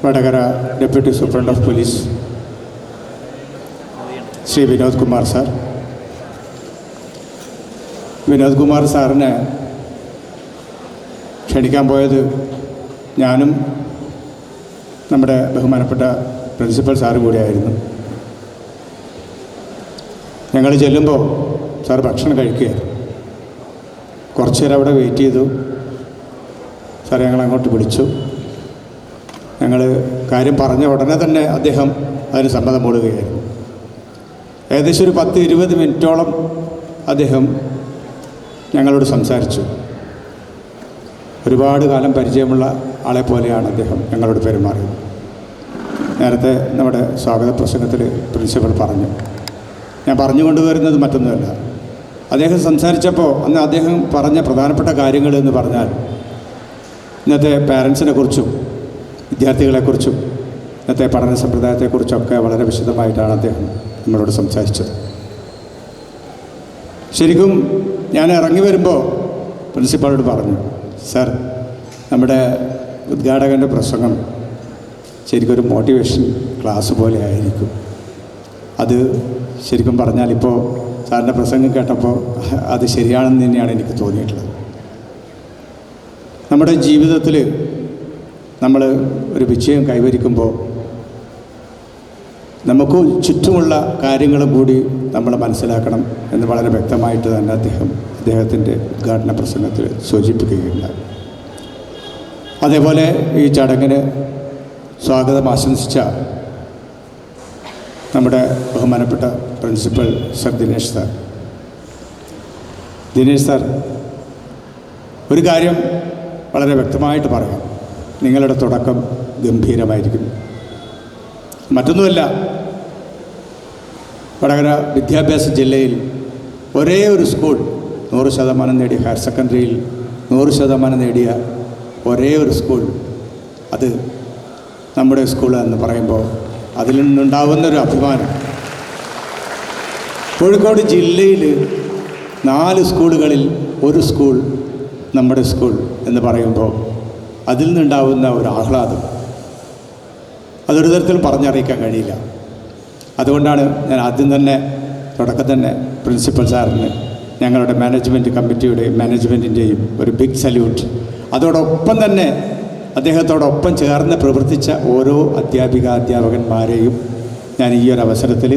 Vadakara deputy superintendent of police Shri Vinod Kumar sir, Vinod Kumar സാറിനെ ക്ഷണിക്കാൻ പോയത് ഞാനും നമ്മുടെ ബഹുമാനപ്പെട്ട പ്രിൻസിപ്പൽ സാറും കൂടിയായിരുന്നു. ഞങ്ങൾ ചെല്ലുമ്പോൾ സാർ ഭക്ഷണം കഴിക്കുകയായിരുന്നു. കുറച്ച് നേരം അവിടെ വെയിറ്റ് ചെയ്തു. സാർ ഞങ്ങൾ അങ്ങോട്ട് വിളിച്ചു. ഞങ്ങൾ കാര്യം പറഞ്ഞ ഉടനെ തന്നെ അദ്ദേഹം അതിന് സമ്മതം മൂടുകയായിരുന്നു. ഏകദേശം ഒരു 10-20 മിനിറ്റോളം അദ്ദേഹം ഞങ്ങളോട് സംസാരിച്ചു. ഒരുപാട് കാലം പരിചയമുള്ള ആളെ പോലെയാണ് അദ്ദേഹം ഞങ്ങളോട് പെരുമാറിയത്. നേരത്തെ നമ്മുടെ സ്വാഗത പ്രസംഗത്തിൽ പ്രിൻസിപ്പൽ പറഞ്ഞു. ഞാൻ പറഞ്ഞുകൊണ്ടുവരുന്നത് മറ്റൊന്നുമല്ല. അദ്ദേഹം സംസാരിച്ചപ്പോൾ അന്ന് അദ്ദേഹം പറഞ്ഞ പ്രധാനപ്പെട്ട കാര്യങ്ങൾ എന്ന് പറഞ്ഞാൽ ഇന്നത്തെ പാരൻസിനെ കുറിച്ചും വിദ്യാർത്ഥികളെക്കുറിച്ചും ഇന്നത്തെ പഠന സമ്പ്രദായത്തെക്കുറിച്ചൊക്കെ വളരെ വിശദമായിട്ടാണ് അദ്ദേഹം നമ്മളോട് സംസാരിച്ചത്. ശരിക്കും ഞാൻ ഇറങ്ങി വരുമ്പോൾ പ്രിൻസിപ്പാളോട് പറഞ്ഞു, സാർ നമ്മുടെ ഉദ്ഘാടകൻ്റെ പ്രസംഗം ശരിക്കൊരു മോട്ടിവേഷൻ ക്ലാസ് പോലെ ആയിരിക്കും. അത് ശരിക്കും പറഞ്ഞാൽ ഇപ്പോൾ സാറിൻ്റെ പ്രസംഗം കേട്ടപ്പോൾ അത് ശരിയാണെന്ന് തന്നെയാണ് എനിക്ക് തോന്നിയിട്ടുള്ളത്. നമ്മുടെ ജീവിതത്തിൽ നമ്മൾ ഒരു വിജയം കൈവരിക്കുമ്പോൾ നമുക്ക് ചുറ്റുമുള്ള കാര്യങ്ങളും കൂടി നമ്മൾ മനസ്സിലാക്കണം എന്ന് വളരെ വ്യക്തമായിട്ട് തന്നെ അദ്ദേഹത്തിൻ്റെ ഉദ്ഘാടന പ്രസംഗത്തിൽ സൂചിപ്പിക്കുകയുണ്ടായി. അതേപോലെ ഈ ചടങ്ങിന് സ്വാഗതം ആശംസിച്ച നമ്മുടെ ബഹുമാനപ്പെട്ട പ്രിൻസിപ്പൽ സർ ദിനേശ് സാർ, ഒരു കാര്യം വളരെ വ്യക്തമായിട്ട് പറയാം. നിങ്ങളുടെ തുടക്കം ഗംഭീരമായിരിക്കും. മറ്റൊന്നുമല്ല, വടകര വിദ്യാഭ്യാസ ജില്ലയിൽ ഒരേ ഒരു സ്കൂൾ 100% നേടിയ, ഹയർ സെക്കൻഡറിയിൽ 100% നേടിയ ഒരേ ഒരു സ്കൂൾ, അത് നമ്മുടെ സ്കൂൾ എന്ന് പറയുമ്പോൾ അതിൽ നിന്നുണ്ടാവുന്നൊരു അഭിമാനം. കോഴിക്കോട് ജില്ലയിൽ 4 സ്കൂളുകളിൽ ഒരു സ്കൂൾ നമ്മുടെ സ്കൂൾ എന്ന് പറയുമ്പോൾ അതിൽ നിന്നുണ്ടാവുന്ന ഒരു ആഹ്ലാദം അതൊരു തരത്തിൽ പറഞ്ഞറിയിക്കാൻ കഴിയില്ല. അതുകൊണ്ടാണ് ഞാൻ ആദ്യം തന്നെ തുടക്കം തന്നെ പ്രിൻസിപ്പൽ സാറിന്, ഞങ്ങളുടെ മാനേജ്മെൻറ്റ് കമ്മിറ്റിയുടെയും മാനേജ്മെൻറ്റിൻ്റെയും ഒരു ബിഗ് സല്യൂട്ട്. അതോടൊപ്പം തന്നെ അദ്ദേഹത്തോടൊപ്പം ചേർന്ന് പ്രവർത്തിച്ച ഓരോ അധ്യാപകന്മാരെയും ഞാൻ ഈ ഒരു അവസരത്തിൽ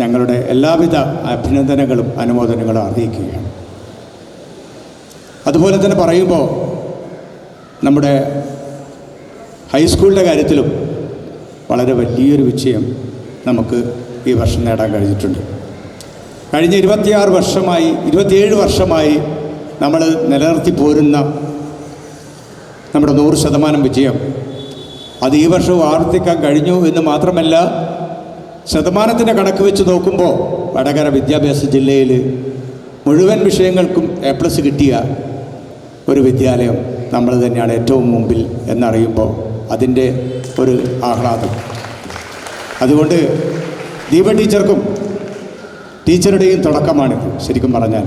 ഞങ്ങളുടെ എല്ലാവിധ അഭിനന്ദനങ്ങളും അനുമോദനങ്ങളും അറിയിക്കുകയാണ്. അതുപോലെ തന്നെ പറയുമ്പോൾ നമ്മുടെ ഹൈസ്കൂളിൻ്റെ കാര്യത്തിലും വളരെ വലിയൊരു വിജയം നമുക്ക് ഈ വർഷം നേടാൻ കഴിഞ്ഞിട്ടുണ്ട്. കഴിഞ്ഞ 27 വർഷമായി നമ്മൾ നിലനിർത്തി പോരുന്ന നമ്മുടെ 100% വിജയം അത് ഈ വർഷവും ആവർത്തിക്കാൻ കഴിഞ്ഞു എന്ന് മാത്രമല്ല, ശതമാനത്തിൻ്റെ കണക്ക് വെച്ച് നോക്കുമ്പോൾ വടകര വിദ്യാഭ്യാസ ജില്ലയിൽ മുഴുവൻ വിഷയങ്ങൾക്കും A+ കിട്ടിയ ഒരു വിദ്യാലയം നമ്മൾ തന്നെയാണ് ഏറ്റവും മുമ്പിൽ എന്നറിയുമ്പോൾ അതിൻ്റെ ഒരു ആഹ്ലാദം. അതുകൊണ്ട് ദീപ ടീച്ചർക്കും ടീച്ചറുടെയും തുടക്കമാണിത് ശരിക്കും പറഞ്ഞാൽ.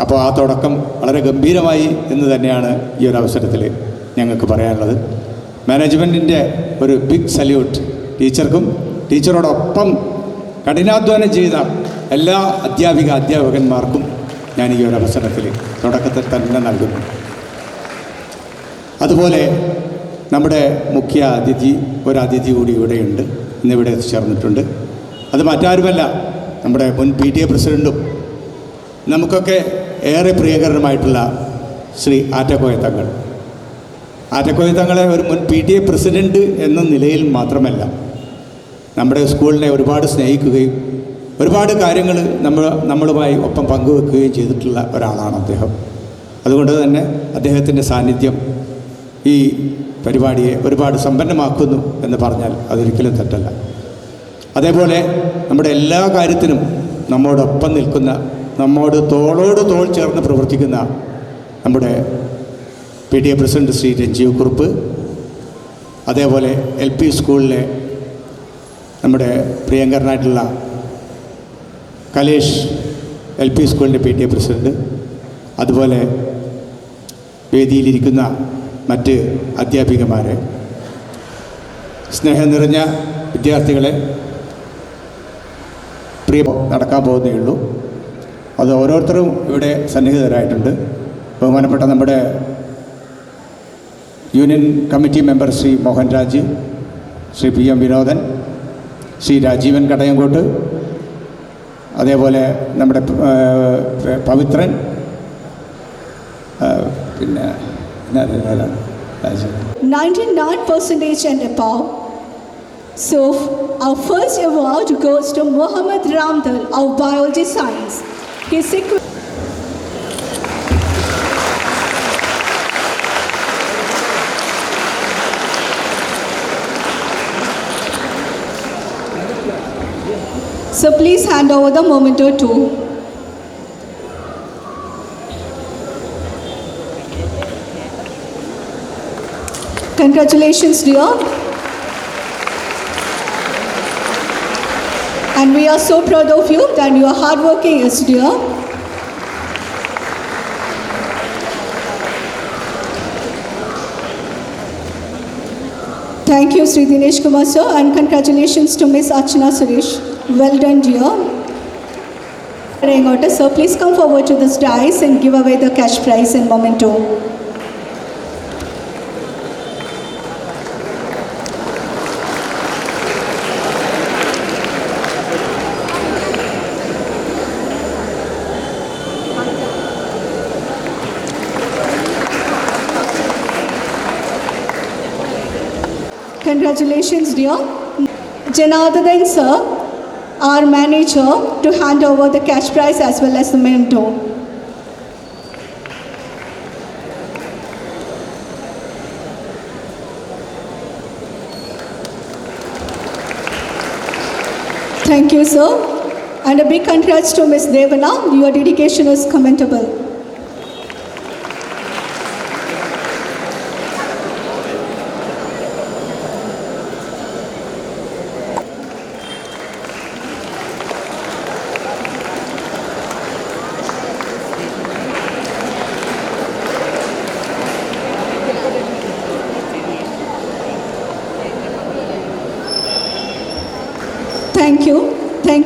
അപ്പോൾ ആ തുടക്കം വളരെ ഗംഭീരമായി എന്ന് തന്നെയാണ് ഈ ഒരു അവസരത്തിൽ ഞങ്ങൾക്ക് പറയാനുള്ളത്. മാനേജ്മെൻറ്റിൻ്റെ ഒരു ബിഗ് സല്യൂട്ട് ടീച്ചർക്കും ടീച്ചറോടൊപ്പം കഠിനാധ്വാനം ചെയ്ത എല്ലാ അധ്യാപകന്മാർക്കും ഞാൻ ഈ ഒരു അവസരത്തിൽ തുടക്കത്തിൽ തന്നെ നൽകുന്നു. അതുപോലെ നമ്മുടെ മുഖ്യ അതിഥി, ഒരു അതിഥി കൂടി ഇവിടെയുണ്ട്, ഇന്നിവിടെ എത്തിച്ചേർന്നിട്ടുണ്ട്. അത് മറ്റാരുമല്ല, നമ്മുടെ മുൻ PTA പ്രസിഡൻറ്റും നമുക്കൊക്കെ ഏറെ പ്രിയകരമായിട്ടുള്ള ശ്രീ ആറ്റക്കോയ തങ്ങൾ. ആറ്റക്കോയ തങ്ങളെ ഒരു മുൻ PTA പ്രസിഡൻറ്റ് എന്ന നിലയിൽ മാത്രമല്ല, നമ്മുടെ സ്കൂളിനെ ഒരുപാട് സ്നേഹിക്കുകയും ഒരുപാട് കാര്യങ്ങൾ നമ്മളുമായി ഒപ്പം പങ്കുവെക്കുകയും ചെയ്തിട്ടുള്ള ഒരാളാണ് അദ്ദേഹം. അതുകൊണ്ട് തന്നെ അദ്ദേഹത്തിൻ്റെ സാന്നിധ്യം ഈ പരിപാടിയെ ഒരുപാട് സമ്പന്നമാക്കുന്നു എന്ന് പറഞ്ഞാൽ അതൊരിക്കലും തെറ്റല്ല. അതേപോലെ നമ്മുടെ എല്ലാ കാര്യത്തിനും നമ്മോടൊപ്പം നിൽക്കുന്ന, നമ്മോട് തോളോട് തോൾ ചേർന്ന് പ്രവർത്തിക്കുന്ന നമ്മുടെ PTA പ്രസിഡന്റ് ശ്രീ രഞ്ജീവ് കുറുപ്പ്, അതേപോലെ LP സ്കൂളിലെ നമ്മുടെ പ്രിയങ്കരനായിട്ടുള്ള കലേഷ്, LP സ്കൂളിൻ്റെ PTA പ്രസിഡന്റ്, അതുപോലെ വേദിയിലിരിക്കുന്ന മറ്റ് അധ്യാപികമാരെ, സ്നേഹം നിറഞ്ഞ വിദ്യാർത്ഥികളെ, നടക്കാൻ പോകുന്നേ ഉള്ളൂ. അത് ഓരോരുത്തരും ഇവിടെ സന്നിഹിതരായിട്ടുണ്ട്. ബഹുമാനപ്പെട്ട നമ്മുടെ union committee member Shri Mohan Raj, Shri PM Vinodan, Shri Rajeevan Kadayankot, അതേപോലെ നമ്മുടെ പവിത്രൻ, പിന്നെ 99% and above. So, our first award goes to Mohammad Ramdal of Biology Science. His So please hand over the memento to Congratulations, dear. And we are so proud of you that you are hardworking, yes, dear. Thank you, Sri Dinesh Kumar sir, and congratulations to Miss Archana Suresh. Well done, dear. Sir, please come forward to this dais and give away the cash prize and memento. Congratulations, dear. Janardhan sir, our manager, to hand over the cash prize as well as the memento. Thank you, sir. And a big congrats to Ms. Devana. Your dedication is commendable.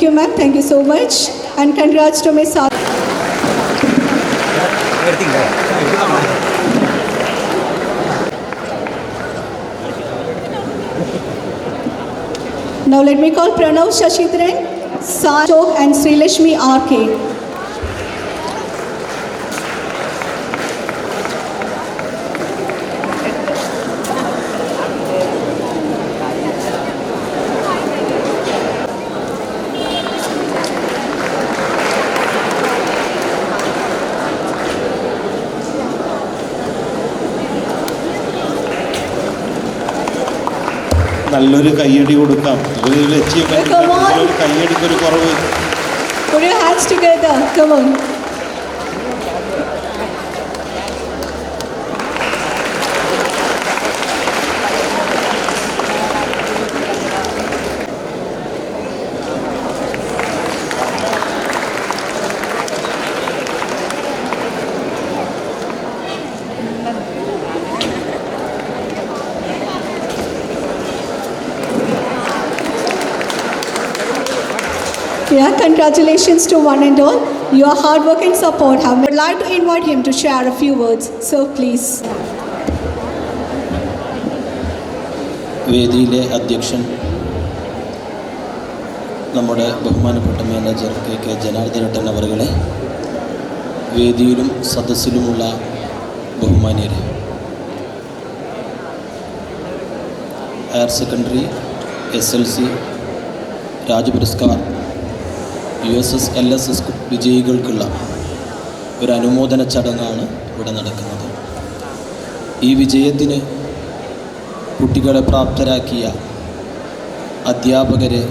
you, ma'am. Thank you so much. And congrats to Miss Sa- Now let me call Pranav Shashidran, Sanjog and Srilashmi R.K. നല്ലൊരു കയ്യടി കൊടുക്കാം. ഇവരൊരു achievement, ഒരു കയ്യടിക്കൊരു കുറവ്. Put your hands together. Come on. Yeah, congratulations to one and all. Your hard work and support have. I'd like to invite him to share a few words. So please. വേദിയിലെ അധ്യക്ഷൻ, നമ്മുടെ ബഹുമാനപ്പെട്ട manager K ജനാർദ്ദനേട്ടൻ അവറുകളെ, വേദിയിലും സദസ്സിലുമുള്ള ബഹുമാന്യരെ, higher secondary SLC Raja Puraskar USS LSS വിജയികൾക്കുള്ള ഒരു അനുമോദന ചടങ്ങാണ് ഇവിടെ നടക്കുന്നത്. ഈ വിജയത്തിന് കുട്ടികളെ പ്രാപ്തരാക്കിയ അധ്യാപകരെ,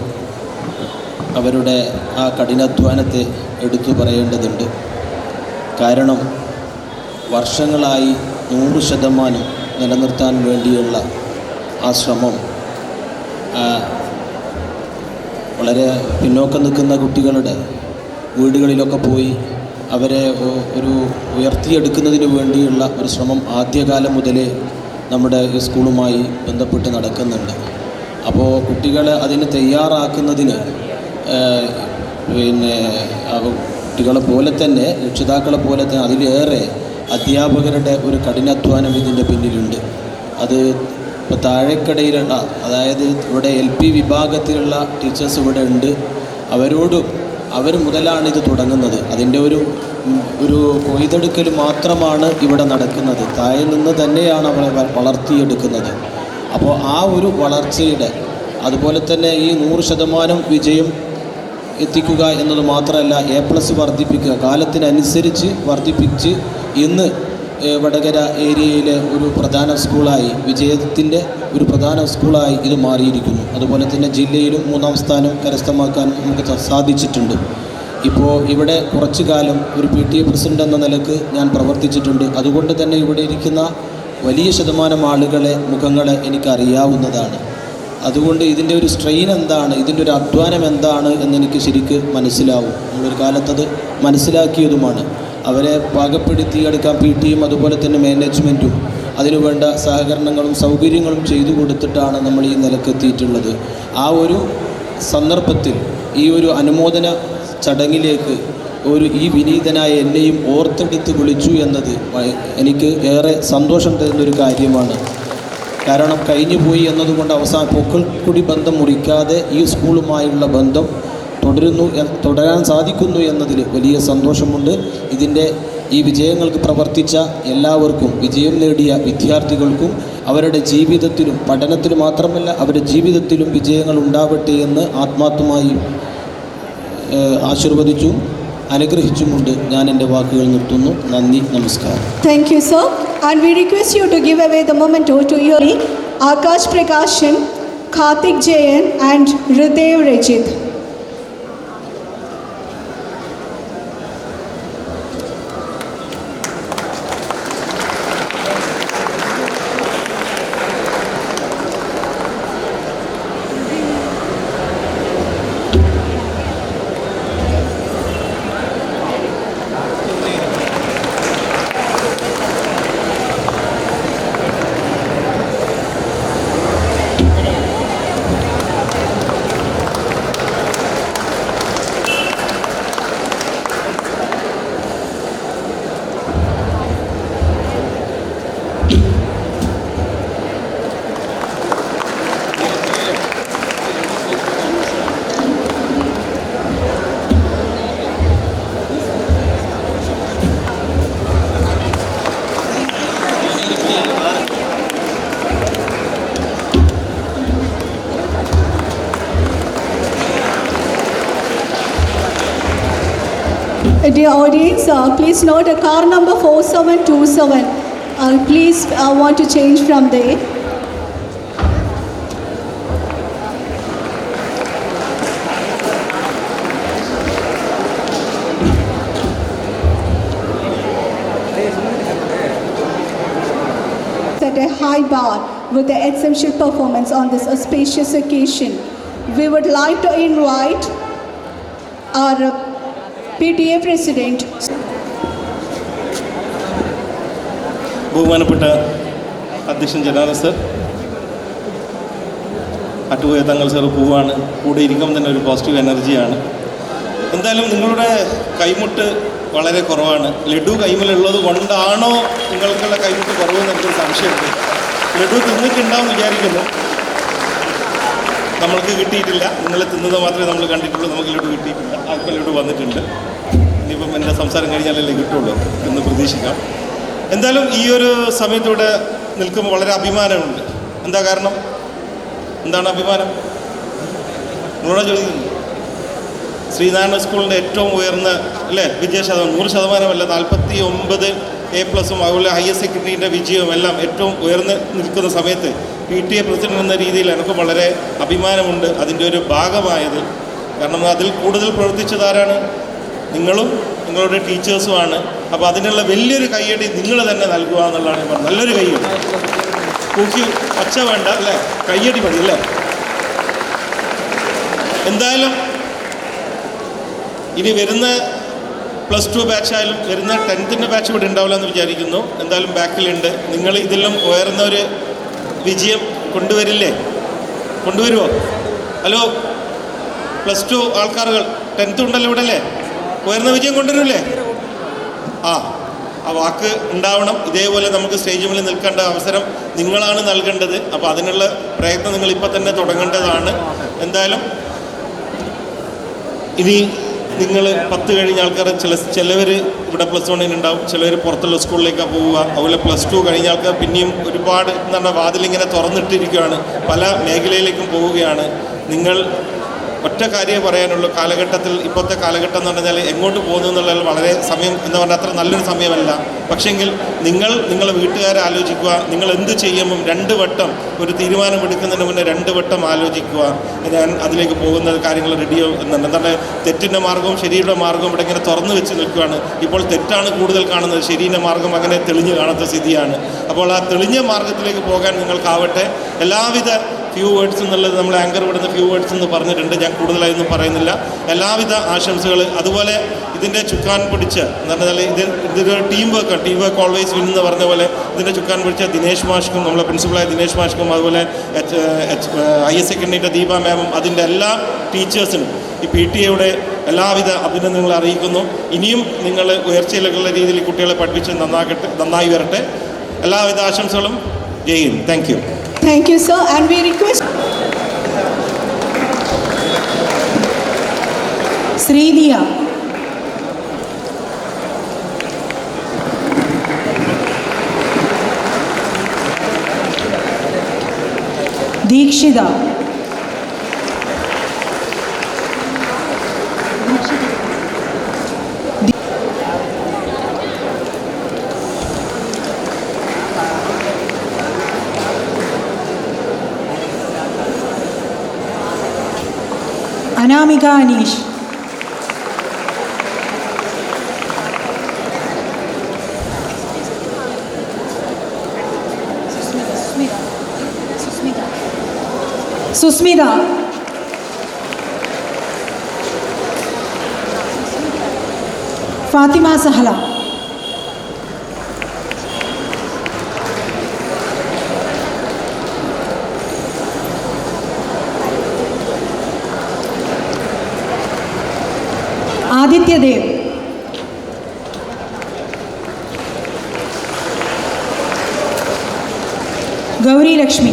അവരുടെ ആ കഠിനാധ്വാനത്തെ എടുത്തു പറയേണ്ടതുണ്ട്. കാരണം വർഷങ്ങളായി 100% നിലനിർത്താൻ വേണ്ടിയുള്ള ആ ശ്രമം വളരെ പിന്നോക്കം നിൽക്കുന്ന കുട്ടികളുടെ വീടുകളിലൊക്കെ പോയി അവരെ ഒരു ഉയർത്തിയെടുക്കുന്നതിന് വേണ്ടിയുള്ള ഒരു ശ്രമം ആദ്യകാലം മുതലേ നമ്മുടെ ഈ സ്കൂളുമായി ബന്ധപ്പെട്ട് നടക്കുന്നുണ്ട്. അപ്പോൾ കുട്ടികളെ അതിന് തയ്യാറാക്കുന്നതിന് കുട്ടികളെ പോലെ തന്നെ രക്ഷിതാക്കളെ പോലെ തന്നെ അതിലേറെ അധ്യാപകരുടെ ഒരു കഠിനാധ്വാനം ഇതിൻ്റെ പിന്നിലുണ്ട്. അത് ഇപ്പോൾ താഴേക്കടയിലുള്ള, അതായത് ഇവിടെ LP വിഭാഗത്തിലുള്ള ടീച്ചേഴ്സ് ഇവിടെ ഉണ്ട്. അവർ മുതലാണ് ഇത് തുടങ്ങുന്നത്. അതിൻ്റെ ഒരു കൊയ്തെടുക്കൽ മാത്രമാണ് ഇവിടെ നടക്കുന്നത്. താഴെ നിന്ന് തന്നെയാണ് അവരെ വളർത്തിയെടുക്കുന്നത്. അപ്പോൾ ആ ഒരു വളർച്ചയുടെ, അതുപോലെ തന്നെ ഈ 100% വിജയം എത്തിക്കുക എന്നത് മാത്രമല്ല, A+ വർദ്ധിപ്പിക്കുക, കാലത്തിനനുസരിച്ച് വർദ്ധിപ്പിച്ച് ഇന്ന് വടകര ഏരിയയിലെ ഒരു പ്രധാന സ്കൂളായി, വിജയത്തിൻ്റെ ഒരു പ്രധാന സ്കൂളായി ഇത് മാറിയിരിക്കുന്നു. അതുപോലെ തന്നെ ജില്ലയിലും 3ാം സ്ഥാനം കരസ്ഥമാക്കാൻ നമുക്ക് സാധിച്ചിട്ടുണ്ട്. ഇപ്പോൾ ഇവിടെ കുറച്ചു കാലം ഒരു PTA പ്രസിഡന്റ് എന്ന നിലക്ക് ഞാൻ പ്രവർത്തിച്ചിട്ടുണ്ട്. അതുകൊണ്ട് തന്നെ ഇവിടെ ഇരിക്കുന്ന വലിയ ശതമാനം മുഖങ്ങളെ എനിക്കറിയാവുന്നതാണ്. അതുകൊണ്ട് ഇതിൻ്റെ ഒരു സ്ട്രെയിൻ എന്താണ്, ഇതിൻ്റെ ഒരു അധ്വാനം എന്താണ് എന്നെനിക്ക് ശരിക്ക് മനസ്സിലാവും. നമ്മളൊരു കാലത്തത് മനസ്സിലാക്കിയതുമാണ്. അവരെ പാകപ്പെടുത്തിയെടുക്കാൻ PTയും അതുപോലെ തന്നെ മാനേജ്മെൻറ്റും അതിനുവേണ്ട സഹകരണങ്ങളും സൗകര്യങ്ങളും ചെയ്തു കൊടുത്തിട്ടാണ് നമ്മൾ ഈ നിലക്കെത്തിയിട്ടുള്ളത്. ആ ഒരു സന്ദർഭത്തിൽ ഈ ഒരു അനുമോദന ചടങ്ങിലേക്ക് ഈ വിനീതനായ എന്നെയും ഓർത്തെടുത്ത് വിളിച്ചു എന്നത് എനിക്ക് ഏറെ സന്തോഷം തരുന്നൊരു കാര്യമാണ്. കാരണം കഴിഞ്ഞുപോയി എന്നതുകൊണ്ട് പൊക്കിൾക്കൊടി ബന്ധം മുറിക്കാതെ ഈ സ്കൂളുമായുള്ള ബന്ധം തുടരാൻ സാധിക്കുന്നു എന്നതിൽ വലിയ സന്തോഷമുണ്ട്. ഈ വിജയങ്ങൾക്ക് പ്രവർത്തിച്ച എല്ലാവർക്കും, വിജയം നേടിയ വിദ്യാർത്ഥികൾക്കും അവരുടെ ജീവിതത്തിലും, പഠനത്തിൽ മാത്രമല്ല അവരുടെ ജീവിതത്തിലും വിജയങ്ങൾ ഉണ്ടാവട്ടെ എന്ന് ആത്മാർത്ഥമായി ആശീർവദിച്ചും അനുഗ്രഹിച്ചുമുണ്ട് ഞാൻ എൻ്റെ വാക്കുകൾ നിർത്തുന്നു. നന്ദി, നമസ്കാരം. Thank you, sir. And we request you to give away the memento to your Akash Prakashan, Karthik Jayan and Hridev Rajit. Dear audience, please note car number 4727. Please want to change from there. Set a high bar with the essential performance on this auspicious occasion. We would like to invite our PTA President. ബഹുമാനപ്പെട്ട അധ്യക്ഷൻ ജനാല sir, അട്ടുപോയ തങ്ങൾ sir പോവാണ്. കൂടെ ഇരിക്കുമ്പോൾ തന്നെ ഒരു positive എനർജിയാണ്. എന്തായാലും നിങ്ങളുടെ കൈമുട്ട് വളരെ കുറവാണ്. ലഡു കൈമലുള്ളത് കൊണ്ടാണോ നിങ്ങൾക്കുള്ള കൈമുട്ട് കുറവെന്ന് എനിക്കൊരു സംശയമുണ്ട്. ലഡു തിന്നിട്ടുണ്ടാവും വിചാരിക്കുന്നു. നമ്മൾക്ക് കിട്ടിയിട്ടില്ല. നിങ്ങൾ തിന്നത് മാത്രമേ നമ്മൾ കണ്ടിട്ടുള്ളൂ. നമുക്ക് ലഡു കിട്ടിയിട്ടില്ല. ആർക്കും ലഡു വന്നിട്ടുണ്ട്. ഇനിയിപ്പം എൻ്റെ സംസാരം കഴിഞ്ഞാലല്ലേ കിട്ടുള്ളൂ എന്ന് പ്രതീക്ഷിക്കാം. എന്തായാലും ഈ ഒരു സമയത്തൂടെ നിൽക്കുമ്പോൾ വളരെ അഭിമാനമുണ്ട്. എന്താ കാരണം? എന്താണ് അഭിമാനം? നിങ്ങളോട് ചോദിക്കുന്നു. ശ്രീനാരായണ സ്കൂളിൻ്റെ ഏറ്റവും ഉയർന്ന വിജയശതമാനം 100%, 49 A+, അതുപോലെ ഹയർ സെക്കൻഡറിൻ്റെ വിജയവും എല്ലാം ഏറ്റവും ഉയർന്ന് നിൽക്കുന്ന സമയത്ത് PTA പ്രസിഡന്റ് എന്ന രീതിയിൽ എനിക്ക് വളരെ അഭിമാനമുണ്ട് അതിൻ്റെ ഒരു ഭാഗമായത്. കാരണം അതിൽ കൂടുതൽ പ്രവർത്തിച്ചതാരാണ്? നിങ്ങളും നിങ്ങളുടെ ടീച്ചേഴ്സുമാണ്. അപ്പോൾ അതിനുള്ള വലിയൊരു കയ്യടി നിങ്ങൾ തന്നെ നൽകുക എന്നുള്ളതാണ് ഞാൻ പറഞ്ഞത്. നല്ലൊരു കയ്യടി. കൂക്കി ഒച്ച വേണ്ട അല്ലേ, കയ്യടി മതി അല്ലേ. എന്തായാലും ഇനി വരുന്ന +2 ബാച്ചായാലും വരുന്ന 10th ബാച്ച് ഇവിടെ ഉണ്ടാവില്ല എന്ന് വിചാരിക്കുന്നു. എന്തായാലും ബാക്കിലുണ്ട്. നിങ്ങൾ ഇതിലും ഉയർന്ന ഒരു വിജയം കൊണ്ടുവരില്ലേ? കൊണ്ടുവരുമോ? ഹലോ, +2 ആൾക്കാരുകൾ 10th ഉണ്ടല്ലോ ഇവിടെ അല്ലേ? ഉയർന്ന വിജയം കൊണ്ടുവരില്ലേ? ആ വാക്ക് ഉണ്ടാവണം. ഇതേപോലെ നമുക്ക് സ്റ്റേജ് മുന്നിൽ നിൽക്കേണ്ട അവസരം നിങ്ങളാണ് നൽകേണ്ടത്. അപ്പോൾ അതിനുള്ള പ്രയത്നം നിങ്ങളിപ്പോൾ തന്നെ തുടങ്ങേണ്ടതാണ്. എന്തായാലും ഇനി നിങ്ങൾ 10 കഴിഞ്ഞ ആൾക്കാർ ചിലവർ ഇവിടെ +1 ഉണ്ടാവും, ചിലവർ പുറത്തുള്ള സ്കൂളിലേക്കാണ് പോവുക. അതുപോലെ +2 കഴിഞ്ഞ ആൾക്കാർ പിന്നെയും ഒരുപാട് എന്താണ് വാതിലിങ്ങനെ തുറന്നിട്ടിരിക്കുകയാണ്, പല മേഖലയിലേക്കും പോവുകയാണ്. നിങ്ങൾ ഒറ്റ കാര്യമേ പറയാനുള്ളൂ. കാലഘട്ടത്തിൽ ഇപ്പോഴത്തെ കാലഘട്ടം എന്ന് പറഞ്ഞാൽ എങ്ങോട്ട് പോകുന്നു എന്നുള്ളത് വളരെ സമയം എന്ന് പറഞ്ഞാൽ അത്ര നല്ലൊരു സമയമല്ല. പക്ഷെങ്കിൽ നിങ്ങളെ വീട്ടുകാരെ ആലോചിക്കുക. നിങ്ങൾ എന്ത് ചെയ്യുമ്പം 2 വട്ടം ഒരു തീരുമാനമെടുക്കുന്നതിന് മുന്നേ 2 വട്ടം ആലോചിക്കുക. ഞാൻ അതിലേക്ക് പോകുന്ന കാര്യങ്ങൾ റെഡിയോ എന്നുണ്ട്. എന്താണ് തെറ്റിൻ്റെ മാർഗവും ശരിയുടെ മാർഗവും ഇവിടെ ഇങ്ങനെ തുറന്നു വെച്ച് നിൽക്കുകയാണ്. ഇപ്പോൾ തെറ്റാണ് കൂടുതൽ കാണുന്നത്, ശരീൻ്റെ മാർഗം അങ്ങനെ തെളിഞ്ഞ് കാണാത്ത സ്ഥിതിയാണ്. അപ്പോൾ ആ തെളിഞ്ഞ മാർഗത്തിലേക്ക് പോകാൻ നിങ്ങൾക്കാവട്ടെ. എല്ലാവിധ ഫ്യൂ വേർഡ്സ് എന്നുള്ളത് നമ്മൾ ആങ്കർ ഇവിടുന്ന് ഫ്യൂ വേർഡ്സ് എന്ന് പറഞ്ഞിട്ടുണ്ട്. ഞാൻ കൂടുതലായൊന്നും പറയുന്നില്ല. എല്ലാവിധ ആശംസകൾ. അതുപോലെ ഇതിൻ്റെ ചുക്കാൻ പിടിച്ച എന്ന് പറഞ്ഞാൽ ഇതൊരു ടീം വർക്കാണ്. ടീം വർക്ക് ഓൾവേസ് വിൻ എന്ന് പറഞ്ഞ പോലെ ഇതിൻ്റെ ചുക്കാൻ പിടിച്ച ദിനേശ് മാഷ്ക്കും നമ്മളെ പ്രിൻസിപ്പളായ ദിനേശ് മാഷ്ക്കും അതുപോലെ ഹയർ സെക്കൻഡറിയുടെ ദീപ മാമും അതിൻ്റെ എല്ലാ ടീച്ചേഴ്സിനും ഈ PTA എല്ലാവിധ അഭിനന്ദനങ്ങൾ അറിയിക്കുന്നു. ഇനിയും നിങ്ങൾ ഉയർച്ചയിലുള്ള രീതിയിൽ കുട്ടികളെ പഠിപ്പിച്ച് നന്നായി വരട്ടെ. എല്ലാവിധ ആശംസകളും. Jai Hind. Thank you. Thank you, sir. And we request Sridiya. Deekshita. Anamika Anish. Susmita. Fatima Sahla. Aditya Dev. Gauri Lakshmi.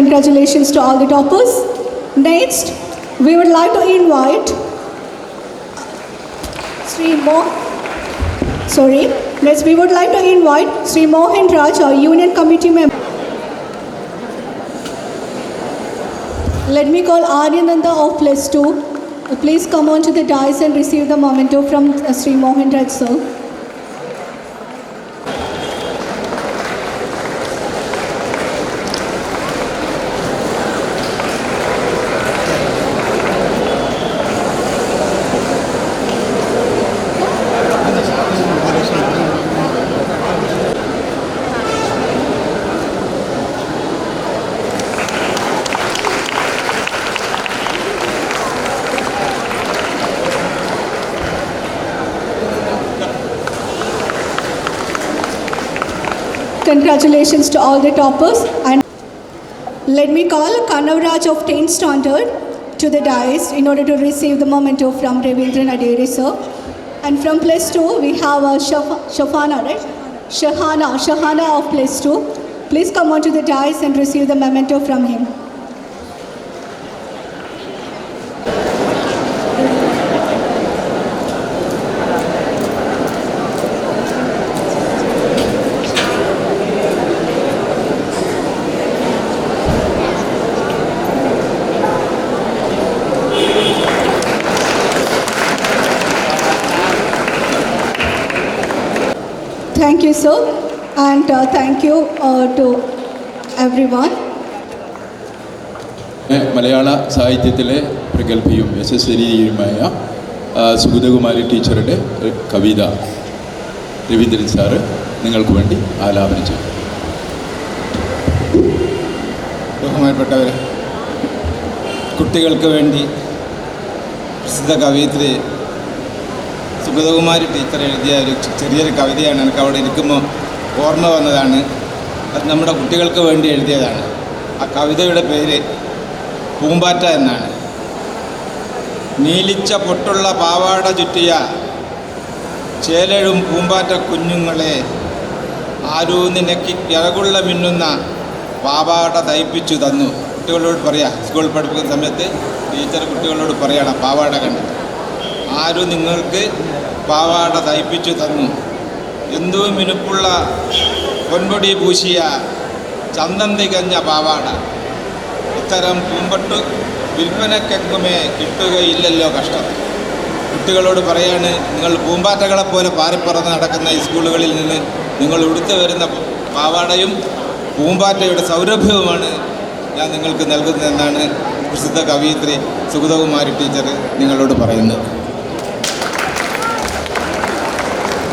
congratulations to all the toppers. Next, we would like to invite Next, we would like to invite Sri Mohan Raj, our Union Committee member. Let me call Aryananda of plus 2. Please come on to the dais and receive the memento from Sri Mohan Raj sir. Congratulations to all the toppers, and let me call Kanavraj of 10th standard to the dais in order to receive the memento from Ravindran Adere sir. And from plus 2 we have Shahana, right? Shahana of plus 2. Please come on to the dais and receive the memento from him. Thank you, sir, and thank you to everyone. മലയാള സാഹിത്യത്തിലെ പ്രഗത്ഭയും യശസ്വരിയുമായ സുഗതകുമാരി ടീച്ചറുടെ കവിത Raveendran sir നിങ്ങൾക്ക് വേണ്ടി ആലാപന ചെയ്യും. ബഹുമാനപ്പെട്ടവരെ, കുട്ടികൾക്ക് വേണ്ടി പ്രസിദ്ധ കവയിത്രി Sugathakumari teacher എഴുതിയ ഒരു ചെറിയൊരു കവിതയാണ്. എനിക്ക് അവിടെ ഇരിക്കുമ്പോൾ ഓർമ്മ വന്നതാണ്. അത് നമ്മുടെ കുട്ടികൾക്ക് വേണ്ടി എഴുതിയതാണ്. ആ കവിതയുടെ പേര് പൂമ്പാറ്റ എന്നാണ്. നീലിച്ച പൊട്ടുള്ള പാവാട ചുറ്റിയ ചേലഴും പൂമ്പാറ്റ കുഞ്ഞുങ്ങളെ ആരൂ നിനക്ക് ഇറകുള്ള മിന്നുന്ന പാവാട തയ്പ്പിച്ചു തന്നു. കുട്ടികളോട് പറയാം, സ്കൂൾ പഠിപ്പിക്കുന്ന സമയത്ത് ടീച്ചർ കുട്ടികളോട് പറയണം പാവാട കണ്ട്, ആരും നിങ്ങൾക്ക് പാവാട തയ്പ്പിച്ചു തന്നു. എന്തോ മിനുപ്പുള്ള പൊൻപൊടി പൂശിയ ചന്തം തികഞ്ഞ പാവാട. ഇത്തരം പൂമ്പട്ട് വിൽപ്പനക്കെങ്ങുമേ കിട്ടുകയില്ലല്ലോ, കഷ്ടം. കുട്ടികളോട് പറയാണ്, നിങ്ങൾ പൂമ്പാറ്റകളെ പോലെ പാറിപ്പറന്ന് നടക്കുന്ന ഈ സ്കൂളുകളിൽ നിന്ന് നിങ്ങൾ ഉടുത്തു വരുന്ന പാവാടയും പൂമ്പാറ്റയുടെ സൗരഭ്യവുമാണ് ഞാൻ നിങ്ങൾക്ക് നൽകുന്നതെന്നാണ് പ്രസിദ്ധ കവയിത്രി സുഗതകുമാരി ടീച്ചർ നിങ്ങളോട് പറയുന്നത്.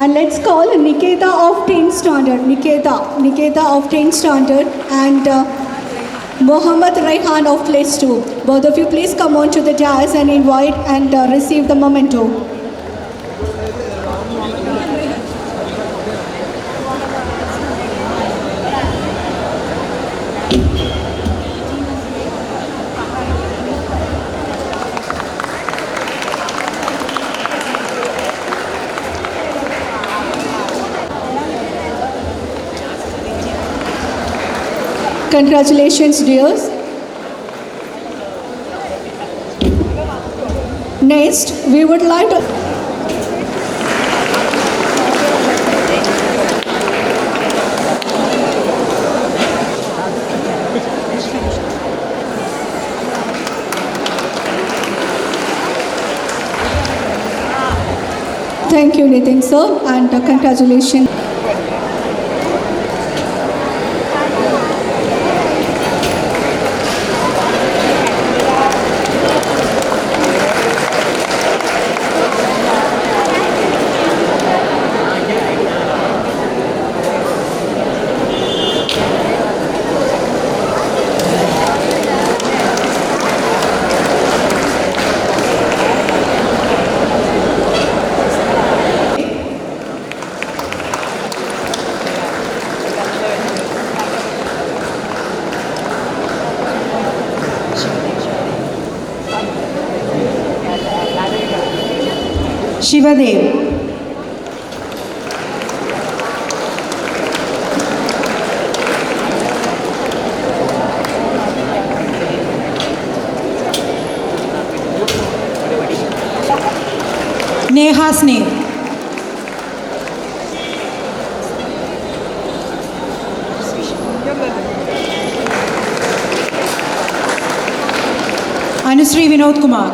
And let's call Niketa of 10th standard. Niketa of 10th standard and Mohammad Raihan of plus 2. Both of you please come on to the dais and invite and receive the memento. Congratulations, dears. Next, we would like to thank you, Nitin sir, and congratulations. Shivadev, Nehasneh, Anusree Vinod Kumar,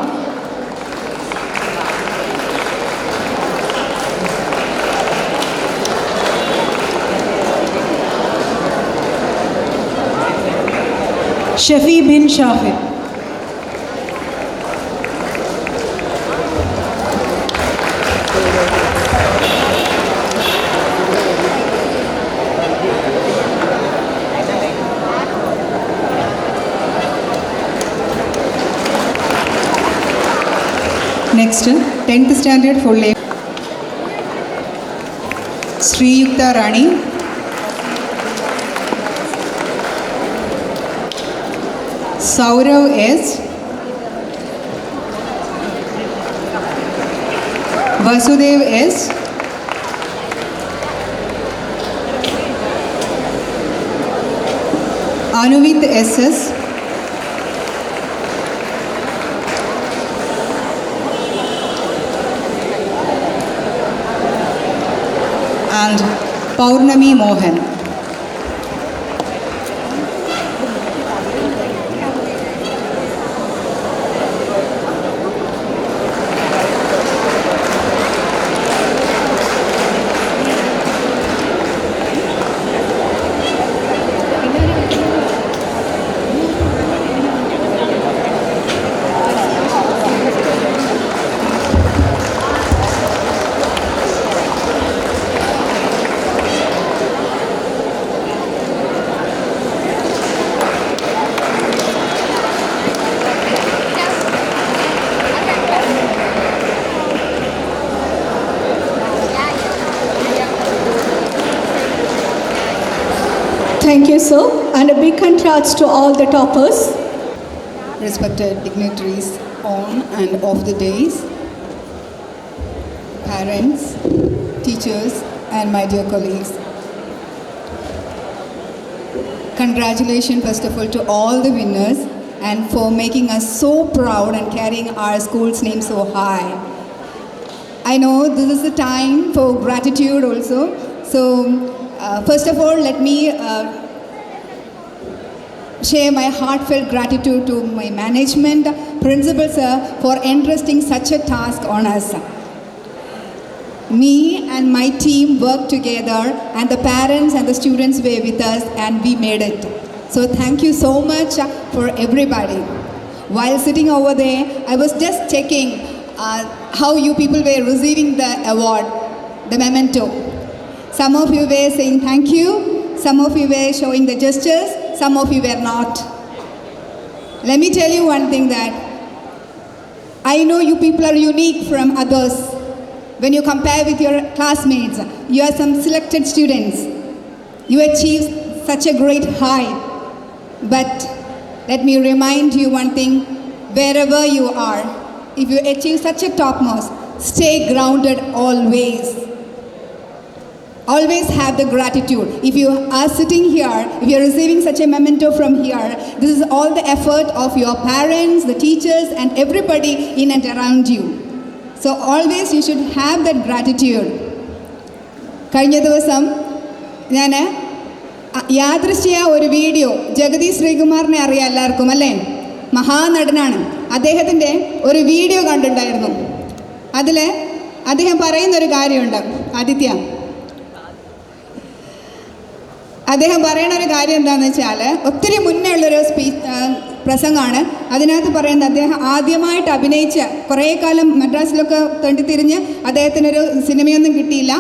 Shafi bin Shahid, Next, 10th standard full name. Sriyukta Rani, Saurav S, Vasudev S, Anuvit SS, and Paurnami Mohan. Thank you, sir. And a big congrats to all the toppers. Respected dignitaries on and off the days, parents, teachers, and my dear colleagues. Congratulations, first of all, to all the winners and for making us so proud and carrying our school's name so high. I know this is the time for gratitude also. So, first of all, let me share my heartfelt gratitude to my management, principal sir, for entrusting such a task on us. Me and my team worked together, and the parents and the students were with us, and we made it. So thank you so much for everybody. While sitting over there, I was just checking how you people were receiving the award, the memento. Some of you were saying thank you, some of you were showing the gestures, some of you were not. Let me tell you one thing, that I know you people are unique from others. When you compare with your classmates, you are some selected students. You achieved such a great height. But let me remind you one thing, wherever you are, if you achieve such a topmost, stay grounded always. Always have the gratitude. If you are sitting here, if you are receiving such a memento from here, this is all the effort of your parents, the teachers, and everybody in and around you. So always you should have that gratitude. കഴിഞ്ഞ ദിവസം ഞാൻ യാദൃശ്ചിക ഒരു video, Jagathy ശ്രീകുമാറിനെ അറിയാം എല്ലാവർക്കും അല്ലേ, മഹാനടനാണ്. അദ്ദേഹത്തിൻ്റെ ഒരു video കണ്ടിട്ടുണ്ടായിരുന്നു. അതിൽ അദ്ദേഹം പറയുന്നൊരു കാര്യമുണ്ട്. ആദിത്യ, അദ്ദേഹം പറയുന്ന ഒരു കാര്യം എന്താണെന്ന് വെച്ചാൽ, ഒത്തിരി മുന്നേ ഉള്ളൊരു പ്രസംഗമാണ്. അതിനകത്ത് പറയുന്നത്, അദ്ദേഹം ആദ്യമായിട്ട് അഭിനയിച്ച കുറേ കാലം മദ്രാസിലൊക്കെ തെണ്ടിത്തിരിഞ്ഞ് അദ്ദേഹത്തിനൊരു സിനിമയൊന്നും കിട്ടിയില്ല.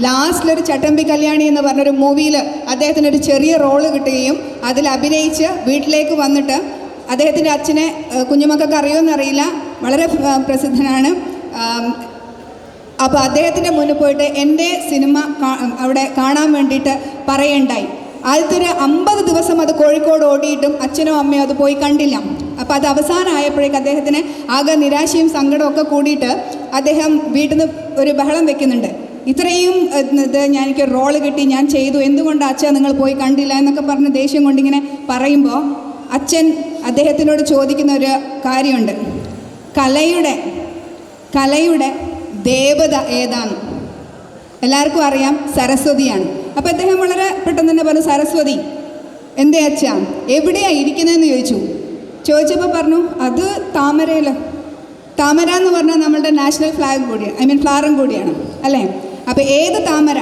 ലാസ്റ്റിലൊരു ചട്ടമ്പി കല്യാണി എന്ന് പറഞ്ഞൊരു മൂവിയിൽ അദ്ദേഹത്തിനൊരു ചെറിയ റോള് കിട്ടുകയും അതിൽ അഭിനയിച്ച് വീട്ടിലേക്ക് വന്നിട്ട് അദ്ദേഹത്തിൻ്റെ അച്ഛനെ കുഞ്ഞുമക്കൾക്ക് അറിയുമെന്നറിയില്ല, വളരെ പ്രസിദ്ധനാണ്. അപ്പോൾ അദ്ദേഹത്തിൻ്റെ മുന്നിൽ പോയിട്ട് എൻ്റെ സിനിമ അവിടെ കാണാൻ വേണ്ടിയിട്ട് പറയുണ്ടായി. ആദ്യത്തെ ഒരു 50 ദിവസം അത് കോഴിക്കോട് ഓടിയിട്ടും അച്ഛനോ അമ്മയോ അത് പോയി കണ്ടില്ല. അപ്പോൾ അത് അവസാനമായപ്പോഴേക്ക് അദ്ദേഹത്തിന് ആകെ നിരാശയും സങ്കടവും ഒക്കെ കൂടിയിട്ട് അദ്ദേഹം വീട്ടിൽ നിന്ന് ഒരു ബഹളം വെക്കുന്നുണ്ട്. ഇത്രയും ഇത് എനിക്ക് റോള് കിട്ടി, ഞാൻ ചെയ്തു, എന്തുകൊണ്ടാണ് അച്ഛൻ നിങ്ങൾ പോയി കണ്ടില്ല എന്നൊക്കെ പറഞ്ഞ് ദേഷ്യം കൊണ്ടിങ്ങനെ പറയുമ്പോൾ അച്ഛൻ അദ്ദേഹത്തിനോട് ചോദിക്കുന്ന ഒരു കാര്യമുണ്ട്, കലയുടെ ദേവത ഏതാണ്? എല്ലാവർക്കും അറിയാം, സരസ്വതിയാണ്. അപ്പോൾ അദ്ദേഹം വളരെ പെട്ടെന്ന് തന്നെ പറഞ്ഞു, സരസ്വതി എന്തേ അച്ഛാ, എവിടെയാണ് ഇരിക്കുന്നതെന്ന് ചോദിച്ചു. ചോദിച്ചപ്പോൾ പറഞ്ഞു അത് താമര എന്ന് പറഞ്ഞാൽ നമ്മളുടെ നാഷണൽ ഫ്ലാഗ് കൂടിയാണ്, ഫ്ലവറും കൂടിയാണ് അല്ലേ. അപ്പോൾ ഏത് താമര?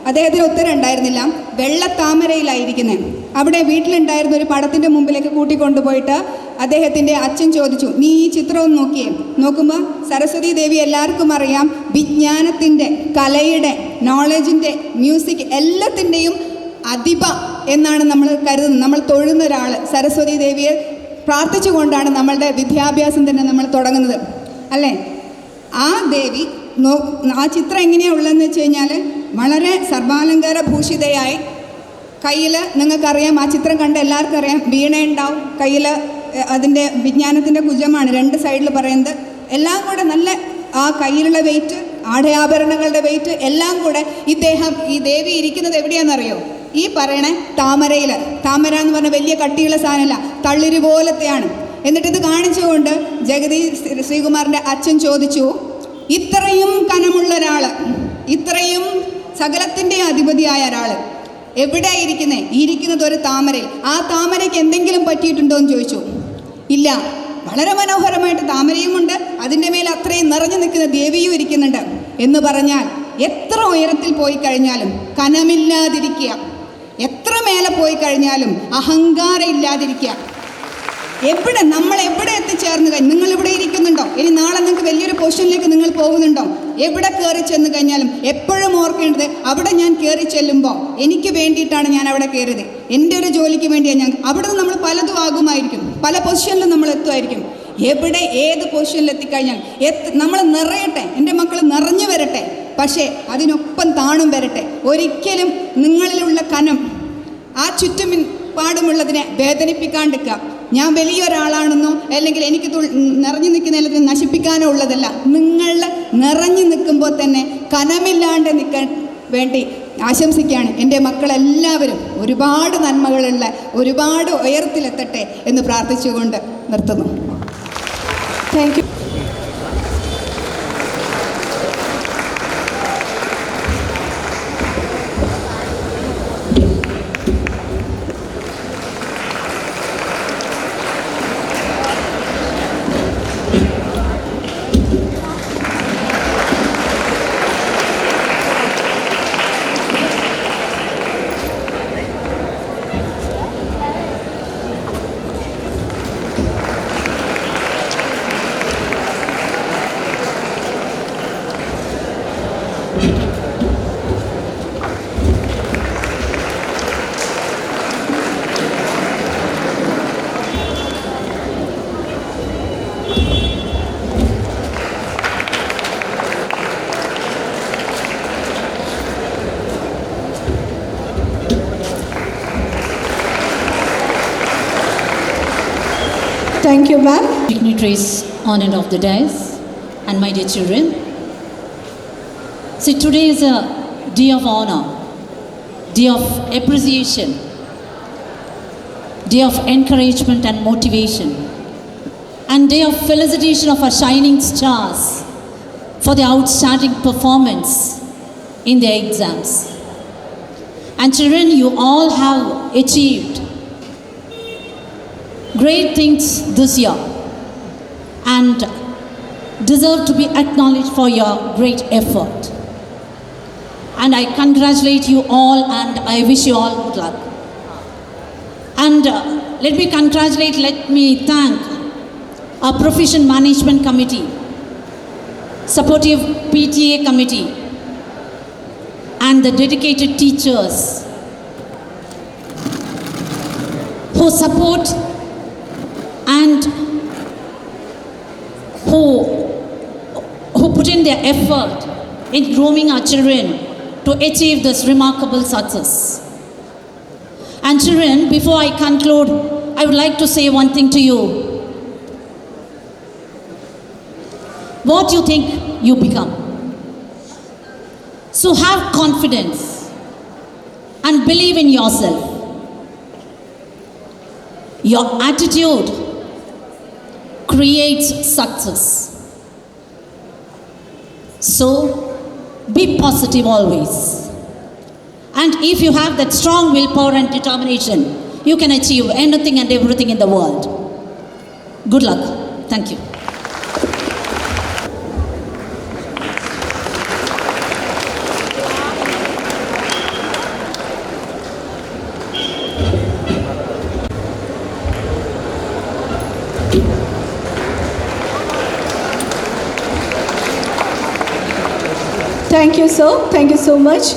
അദ്ദേഹത്തിന് ഉത്തരം ഉണ്ടായിരുന്നില്ല. വെള്ളത്താമരയിലായിരിക്കുന്നത്. അവിടെ വീട്ടിലുണ്ടായിരുന്ന ഒരു പടത്തിൻ്റെ മുമ്പിലേക്ക് കൂട്ടിക്കൊണ്ടുപോയിട്ട് അദ്ദേഹത്തിൻ്റെ അച്ഛൻ ചോദിച്ചു, നീ ഈ ചിത്രം ഒന്ന് നോക്കിയേ. നോക്കുമ്പോൾ സരസ്വതി ദേവി എല്ലാവർക്കും അറിയാം, വിജ്ഞാനത്തിൻ്റെ, കലയുടെ, നോളജിൻ്റെ, മ്യൂസിക് എല്ലാത്തിൻ്റെയും അധിപ എന്നാണ് നമ്മൾ കരുതുന്നത്. നമ്മൾ തൊഴുന്ന ഒരാൾ സരസ്വതി ദേവിയെ പ്രാർത്ഥിച്ചുകൊണ്ടാണ് നമ്മളുടെ വിദ്യാഭ്യാസം തന്നെ നമ്മൾ തുടങ്ങുന്നത് അല്ലേ. ആ ദേവി ആ ചിത്രം എങ്ങനെയാണ് ഉള്ളതെന്ന് വെച്ച് കഴിഞ്ഞാൽ വളരെ സർവാലങ്കാര ഭൂഷിതയായി, കയ്യിൽ നിങ്ങൾക്കറിയാം, ആ ചിത്രം കണ്ട് എല്ലാവർക്കും അറിയാം, വീണ ഉണ്ടാവും കയ്യിൽ. അതിൻ്റെ വിജ്ഞാനത്തിൻ്റെ കുജമാണ് 2 സൈഡിൽ പറയുന്നത്. എല്ലാം കൂടെ നല്ല ആ കയ്യിലുള്ള വെയിറ്റ്, ആടയാഭരണങ്ങളുടെ വെയിറ്റ് എല്ലാം കൂടെ ഈ ദേവി ഇരിക്കുന്നത് എവിടെയാണെന്നറിയോ? ഈ പറയണേ താമരയിൽ. താമര എന്ന് പറഞ്ഞാൽ വലിയ കട്ടിയുള്ള സാധനമല്ല, തളിര് പോലത്തെയാണ്. എന്നിട്ടിത് കാണിച്ചുകൊണ്ട് ജഗതി ശ്രീകുമാറിൻ്റെ അച്ഛൻ ചോദിച്ചു, ഇത്രയും കനമുള്ള ഒരാൾ, ഇത്രയും സകലത്തിൻ്റെ അധിപതിയായ ഒരാൾ എവിടെ ഇരിക്കുന്നത് ഒരു താമരയിൽ. ആ താമരയ്ക്ക് എന്തെങ്കിലും പറ്റിയിട്ടുണ്ടോ എന്ന് ചോദിച്ചു. ഇല്ല, വളരെ മനോഹരമായിട്ട് താമരയുമുണ്ട്, അതിൻ്റെ മേൽ അത്രയും നിറഞ്ഞു നിൽക്കുന്ന ദേവിയും ഇരിക്കുന്നുണ്ട് എന്ന് പറഞ്ഞാൽ എത്ര ഉയരത്തിൽ പോയി കഴിഞ്ഞാലും കനമില്ലാതിരിക്കുക, എത്ര മേലെ പോയി കഴിഞ്ഞാലും അഹങ്കാരം ഇല്ലാതിരിക്കുക. നമ്മൾ എവിടെ എത്തിച്ചേർന്ന് കഴിഞ്ഞാൽ, നിങ്ങളിവിടെ ഇരിക്കുന്നുണ്ടോ, ഇനി നാളെ നിങ്ങൾക്ക് വലിയൊരു പൊസിഷനിലേക്ക് നിങ്ങൾ പോകുന്നുണ്ടോ, എവിടെ കയറി ചെന്ന് കഴിഞ്ഞാലും എപ്പോഴും ഓർക്കേണ്ടത്, അവിടെ ഞാൻ കയറി ചെല്ലുമ്പോൾ എനിക്ക് വേണ്ടിയിട്ടാണ് ഞാൻ അവിടെ കയറിയത്, എൻ്റെ ഒരു ജോലിക്ക് വേണ്ടിയാണ് ഞാൻ. അവിടെ നിന്ന് നമ്മൾ പലതും ആകുമായിരിക്കും, പല പൊസിഷനിലും നമ്മൾ എത്തുമായിരിക്കും. എവിടെ ഏത് പൊസിഷനിൽ എത്തിക്കഴിഞ്ഞാൽ നമ്മൾ നിറയട്ടെ, എൻ്റെ മക്കൾ നിറഞ്ഞു വരട്ടെ, പക്ഷേ അതിനൊപ്പം താണും വരട്ടെ. ഒരിക്കലും നിങ്ങളിലുള്ള കനം ആ ചുറ്റുപാടുമുള്ളതിനെ വേദനിപ്പിക്കാണ്ടിരിക്കുക. ഞാൻ വലിയൊരാളാണെന്നോ അല്ലെങ്കിൽ എനിക്ക് നിറഞ്ഞു നിൽക്കുന്ന എല്ലാത്തിനും നശിപ്പിക്കാനോ ഉള്ളതല്ല. നിങ്ങൾ നിറഞ്ഞു നിൽക്കുമ്പോൾ തന്നെ കനമില്ലാണ്ട് നിൽക്കാൻ വേണ്ടി ആശംസിക്കുകയാണ്. എൻ്റെ മക്കളെല്ലാവരും ഒരുപാട് നന്മകളുള്ള, ഒരുപാട് ഉയരത്തിലെത്തട്ടെ എന്ന് പ്രാർത്ഥിച്ചുകൊണ്ട് നിർത്തുന്നു. Thank you. Thank you, ma'am. Dignitaries on and off the dais, and my dear children. See, today is a day of honor, day of appreciation, day of encouragement and motivation, and day of felicitation of our shining stars for their outstanding performance in their exams. And children, you all have achieved great things this year and deserve to be acknowledged for your great effort. And I congratulate you all and I wish you all good luck. And let me thank our Profession Management Committee, supportive PTA committee, and the dedicated teachers who support and who put in their effort in grooming our children to achieve this remarkable success. And children, before I conclude, I would like to say one thing to you. What you think, you become. So have confidence and believe in yourself. Your attitude creates success. So, be positive always. And if you have that strong willpower and determination, you can achieve anything and everything in the world. Good luck. Thank you. Thank you, sir. Thank you so much.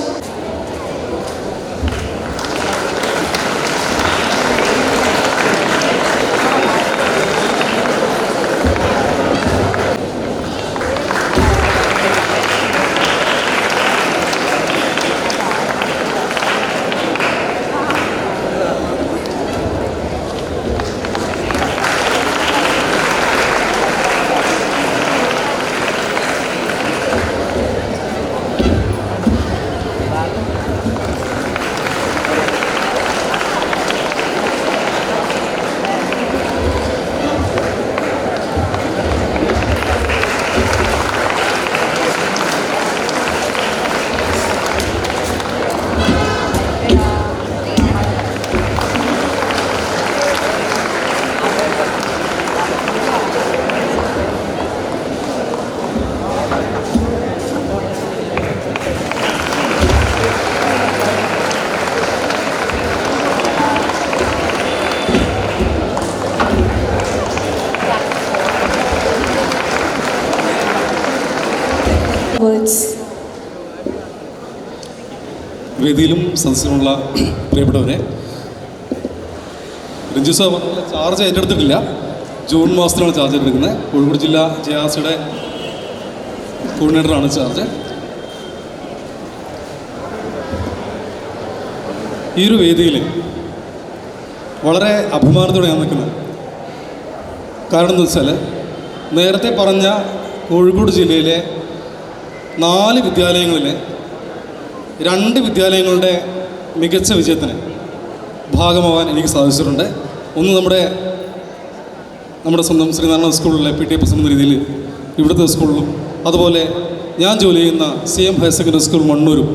Words. വേദിയിലും സദസ്സിലുമുള്ള പ്രിയപ്പെട്ടവരെ, Ranju sir charge ഏറ്റെടുത്തിട്ടില്ല. June മാസത്തിലാണ് charge ഏറ്റെടുക്കുന്നത്. കോഴിക്കോട് ജില്ലാ JRCയുടെ കോർഡിനേറ്ററാണ് charge. ഈ ഒരു വേദിയിൽ വളരെ അഭിമാനത്തോടെ ഞാൻ നിൽക്കുന്നത്. കാരണം എന്താ വെച്ചാൽ, നേരത്തെ പറഞ്ഞ കോഴിക്കോട് ജില്ലയിലെ 4 വിദ്യാലയങ്ങളിലെ 2 വിദ്യാലയങ്ങളുടെ മികച്ച വിജയത്തിന് ഭാഗമാവാൻ എനിക്ക് സാധിച്ചിട്ടുണ്ട്. ഒന്ന് നമ്മുടെ സ്വന്തം ശ്രീനാരായണ സ്കൂളിലെ PTA പ്രസിഡന്റ് എന്ന രീതിയിൽ ഇവിടുത്തെ സ്കൂളിലും, അതുപോലെ ഞാൻ ജോലി ചെയ്യുന്ന CM ഹയർ സെക്കൻഡറി സ്കൂൾ മണ്ണൂരും,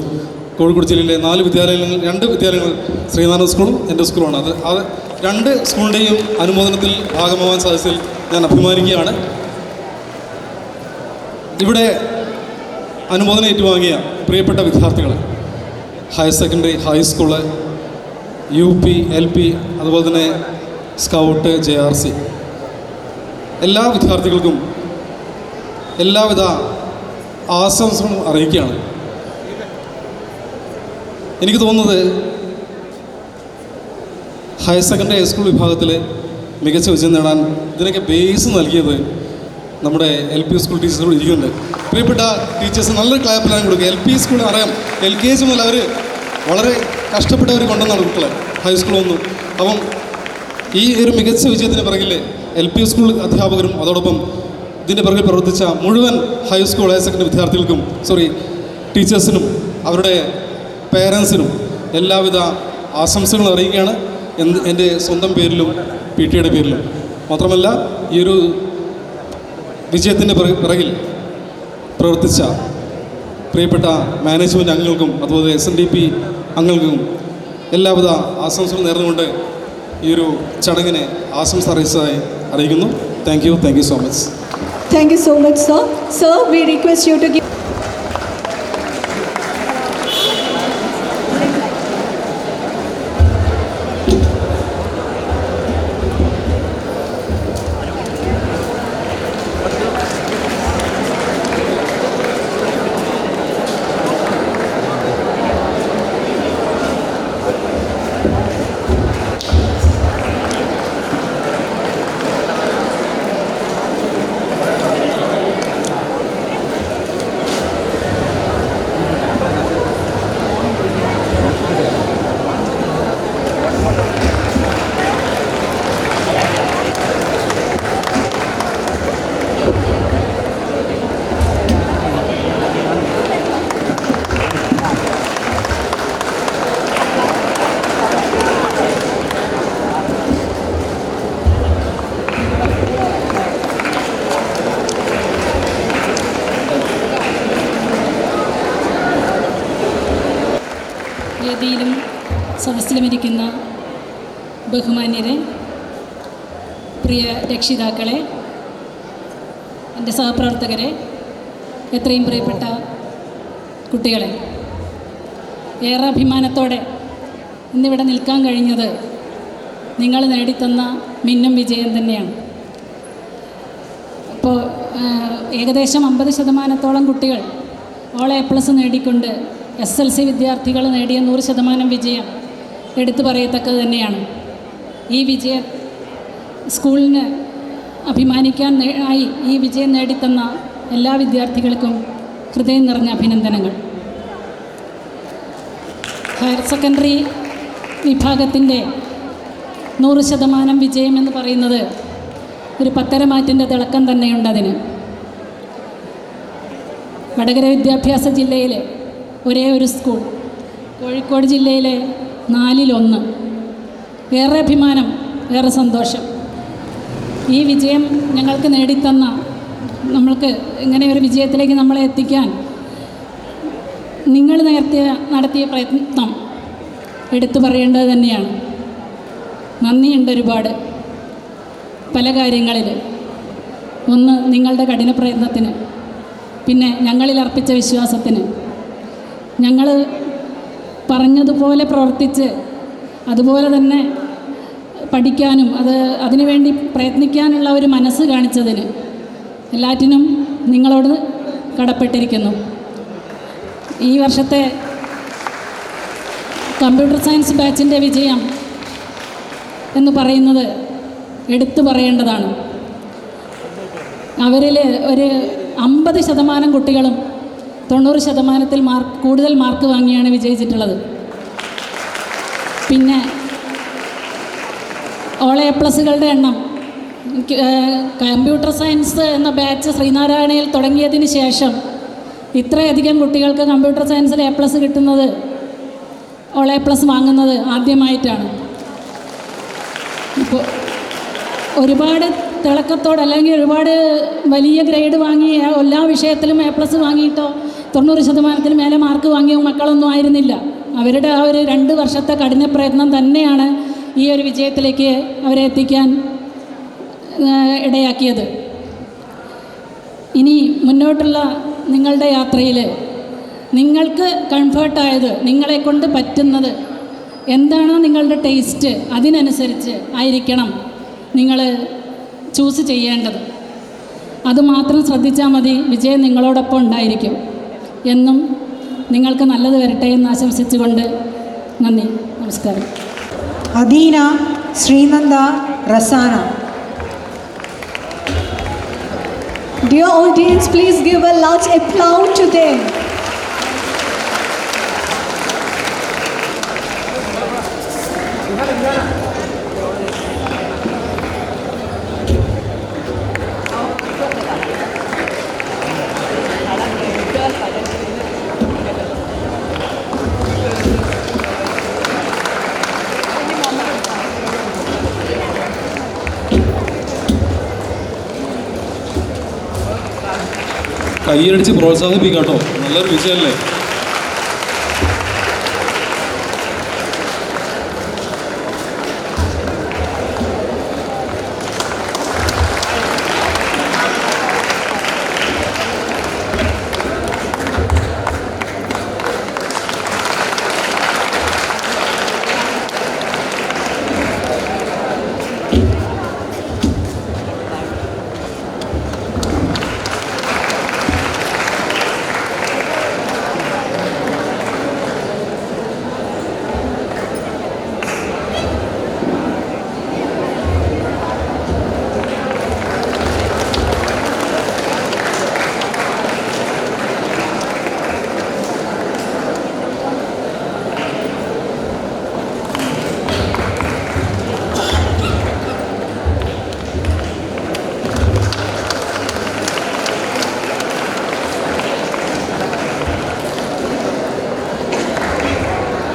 കോഴിക്കോട് ജില്ലയിലെ 4 വിദ്യാലയങ്ങൾ, 2 വിദ്യാലയങ്ങൾ ശ്രീനാരായണ സ്കൂളും എൻ്റെ സ്കൂളുമാണ്. അത് 2 സ്കൂളിൻ്റെയും അനുമോദനത്തിൽ ഭാഗമാവാൻ സാധിച്ചതിൽ ഞാൻ അഭിമാനിക്കുകയാണ്. ഇവിടെ അനുമോദനം ഏറ്റുവാങ്ങിയ പ്രിയപ്പെട്ട വിദ്യാർത്ഥികൾ, higher secondary, high school, UP, LP, അതുപോലെ തന്നെ സ്കൗട്ട്, JRC, എല്ലാ വിദ്യാർത്ഥികൾക്കും എല്ലാവിധ ആശംസകളും അറിയിക്കുകയാണ്. എനിക്ക് തോന്നുന്നത് ഹയർ സെക്കൻഡറി, ഹൈസ്കൂൾ വിഭാഗത്തിൽ മികച്ച വിജയം നേടാൻ ഇതിനൊക്കെ ബേസ് നൽകിയത് നമ്മുടെ LP സ്കൂൾ ടീച്ചേഴ്സ് ഇരിക്കുന്നുണ്ട്. പ്രിയപ്പെട്ട ടീച്ചേഴ്സ് നല്ലൊരു ക്ലാപ്പിലാണ് കൊടുക്കുക. LP സ്കൂൾ അറിയാം, LKG മുതൽ അവർ വളരെ കഷ്ടപ്പെട്ടവർ കൊണ്ടുവന്നാണ് കുട്ടികളെ ഹൈസ്കൂൾ ഒന്നും. അപ്പം ഈ ഒരു മികച്ച വിജയത്തിന് പിറകിൽ LP സ്കൂൾ അധ്യാപകരും അതോടൊപ്പം ഇതിൻ്റെ പിറകിൽ പ്രവർത്തിച്ച മുഴുവൻ ഹൈസ്കൂൾ, ഹയർ സെക്കൻഡറി വിദ്യാർത്ഥികൾക്കും ടീച്ചേഴ്സിനും അവരുടെ പേരൻസിനും എല്ലാവിധ ആശംസകളും അറിയിക്കുകയാണ്. എൻ്റെ സ്വന്തം പേരിലും PTA പേരിലും. മാത്രമല്ല, ഈ ഒരു വിജയത്തിൻ്റെ പിറകിൽ പ്രവർത്തിച്ച പ്രിയപ്പെട്ട മാനേജ്മെൻറ്റ് അംഗങ്ങൾക്കും അതുപോലെ SNDP അംഗങ്ങൾക്കും എല്ലാവിധ ആശംസകളും നേർന്നുകൊണ്ട് ഈ ഒരു ചടങ്ങിനെ ആശംസ അറിയിക്കുന്നു. Thank you so much. Thank you so much, sir. Sir, we request you to give. വേദിയിലും സദസ്സിലുമിരിക്കുന്ന ബഹുമാന്യരെ, പ്രിയ രക്ഷിതാക്കളെ, എൻ്റെ സഹപ്രവർത്തകരെ, എത്രയും പ്രിയപ്പെട്ട കുട്ടികളെ, ഏറെ അഭിമാനത്തോടെ ഇന്നിവിടെ നിൽക്കാൻ കഴിഞ്ഞത് നിങ്ങൾ നേടിത്തന്ന മിന്നും വിജയം തന്നെയാണ്. ഇപ്പോൾ ഏകദേശം 50% കുട്ടികൾ ഓൾ A+ നേടിക്കൊണ്ട് SLC വിദ്യാർത്ഥികൾ നേടിയ 100% വിജയം എടുത്തു പറയത്തക്കത് തന്നെയാണ്. ഈ വിജയം സ്കൂളിന് അഭിമാനിക്കാൻ ആയി ഈ വിജയം നേടിത്തന്ന എല്ലാ വിദ്യാർത്ഥികൾക്കും ഹൃദയം നിറഞ്ഞ അഭിനന്ദനങ്ങൾ. ഹയർ സെക്കൻഡറി വിഭാഗത്തിൻ്റെ 100% വിജയം എന്ന് പറയുന്നത് ഒരു പത്തരമാറ്റിൻ്റെ തിളക്കം തന്നെയുണ്ട്. അതിന് വടകര വിദ്യാഭ്യാസ ജില്ലയിലെ ഒരേ ഒരു സ്കൂൾ, കോഴിക്കോട് ജില്ലയിലെ 4-1. ഏറെ അഭിമാനം, ഏറെ സന്തോഷം. ഈ വിജയം ഞങ്ങൾക്ക് നേടിത്തന്ന, നമ്മൾക്ക് ഇങ്ങനെ ഒരു വിജയത്തിലേക്ക് നമ്മളെ എത്തിക്കാൻ നിങ്ങൾ നടത്തിയ പ്രയത്നം എടുത്തു പറയേണ്ടത് തന്നെയാണ്. നന്ദിയുണ്ട് ഒരുപാട് പല കാര്യങ്ങളിൽ. ഒന്ന്, നിങ്ങളുടെ കഠിന പ്രയത്നത്തിന്, പിന്നെ ഞങ്ങളിൽ അർപ്പിച്ച വിശ്വാസത്തിന്. ഞങ്ങൾ പറഞ്ഞതുപോലെ പ്രവർത്തിച്ച് അതുപോലെ തന്നെ പഠിക്കാനും അതിനുവേണ്ടി പ്രയത്നിക്കാനുള്ള ഒരു മനസ്സ് കാണിച്ചതിന് എല്ലാറ്റിനും നിങ്ങളോട് കടപ്പെട്ടിരിക്കുന്നു. ഈ വർഷത്തെ കമ്പ്യൂട്ടർ സയൻസ് ബാച്ചിൻ്റെ വിജയം എന്ന് പറയുന്നത് എടുത്തു പറയേണ്ടതാണ്. അവരിൽ ഒരു 50% കുട്ടികളും 90% കൂടുതൽ മാർക്ക് വാങ്ങിയാണ് വിജയിച്ചിട്ടുള്ളത്. പിന്നെ ഓൾ A+കളുടെ എണ്ണം, കമ്പ്യൂട്ടർ സയൻസ് എന്ന ബാച്ച് ശ്രീനാരായണയിൽ തുടങ്ങിയതിന് ശേഷം ഇത്രയധികം കുട്ടികൾക്ക് കമ്പ്യൂട്ടർ സയൻസിൽ A+ കിട്ടുന്നത്, ഓൾ A+ വാങ്ങുന്നത് ആദ്യമായിട്ടാണ്. ഇപ്പോൾ ഒരുപാട് തിളക്കത്തോടെ അല്ലെങ്കിൽ ഒരുപാട് വലിയ ഗ്രേഡ് വാങ്ങി എല്ലാ വിഷയത്തിലും A+ വാങ്ങിയിട്ടോ 90% മേലെ മാർക്ക് വാങ്ങിയ മക്കളൊന്നും ആയിരുന്നില്ല. അവരുടെ ആ ഒരു 2 വർഷത്തെ കഠിന പ്രയത്നം തന്നെയാണ് ഈ ഒരു വിജയത്തിലേക്ക് അവരെ എത്തിക്കാൻ ഇടയാക്കിയത്. ഇനി മുന്നോട്ടുള്ള നിങ്ങളുടെ യാത്രയിൽ നിങ്ങൾക്ക് കംഫർട്ടായത്, നിങ്ങളെക്കൊണ്ട് പറ്റുന്നത് എന്താണോ നിങ്ങളുടെ ടേസ്റ്റ്, അതിനനുസരിച്ച് ആയിരിക്കണം നിങ്ങൾ ചൂസ് ചെയ്യേണ്ടത്. അതുമാത്രം ശ്രദ്ധിച്ചാൽ മതി. വിജയം നിങ്ങളോടൊപ്പം ഉണ്ടായിരിക്കും. എന്നും നിങ്ങൾക്ക് നല്ലത് വരട്ടെ എന്ന് ആശംസിച്ചുകൊണ്ട് നന്ദി, നമസ്കാരം. Adeena, Sreenanda, Rasana. Dear audience, please give a large applause to them. കൈയടിച്ച് പ്രോത്സാഹിപ്പിക്കാം കേട്ടോ. നല്ലൊരു വിജയമല്ലേ.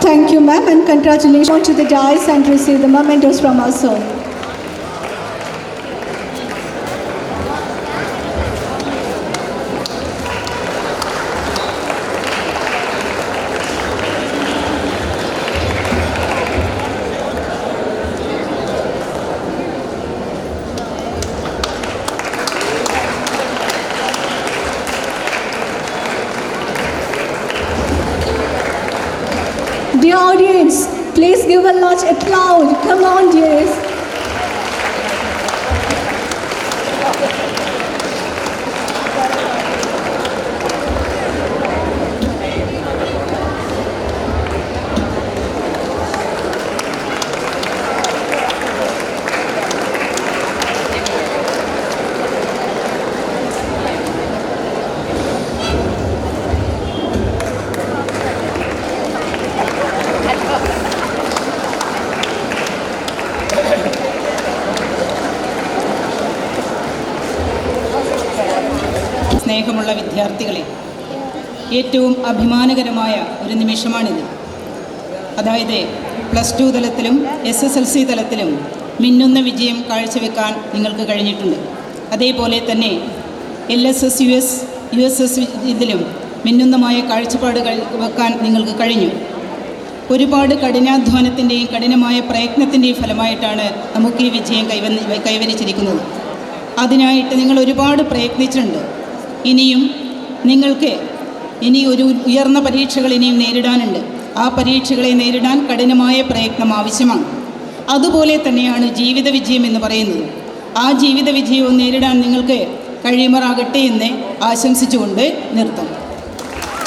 Thank you, ma'am, and congratulations to the dais and receive the mementos from us, sir. please give a large applause. Come on, dears. സ്നേഹമുള്ള വിദ്യാർത്ഥികളെ, ഏറ്റവും അഭിമാനകരമായ ഒരു നിമിഷമാണിത്. അതായത് +2 തലത്തിലും SSLC തലത്തിലും മിന്നുന്ന വിജയം കാഴ്ചവെക്കാൻ നിങ്ങൾക്ക് കഴിഞ്ഞിട്ടുണ്ട്. അതേപോലെ തന്നെ LSS USS ഇതിലും മിന്നുന്നമായ കാഴ്ചപ്പാടുകൾ വെക്കാൻ നിങ്ങൾക്ക് കഴിഞ്ഞു. ഒരുപാട് കഠിനാധ്വാനത്തിൻ്റെയും കഠിനമായ പ്രയത്നത്തിൻ്റെയും ഫലമായിട്ടാണ് നമുക്ക് ഈ വിജയം കൈവരിച്ചിരിക്കുന്നത്. അതിനായിട്ട് നിങ്ങൾ ഒരുപാട് പ്രയത്നിച്ചിട്ടുണ്ട്. നിങ്ങൾക്ക് ഇനി ഒരു ഉയർന്ന പരീക്ഷകൾ ഇനിയും നേരിടാനുണ്ട്. ആ പരീക്ഷകളെ നേരിടാൻ കഠിനമായ പ്രയത്നം ആവശ്യമാണ്. അതുപോലെ തന്നെയാണ് ജീവിത വിജയം എന്ന് പറയുന്നത്. ആ ജീവിത വിജയവും നേരിടാൻ നിങ്ങൾക്ക് കഴിയുമാറാകട്ടെ എന്ന് ആശംസിച്ചുകൊണ്ട് നിർത്താം.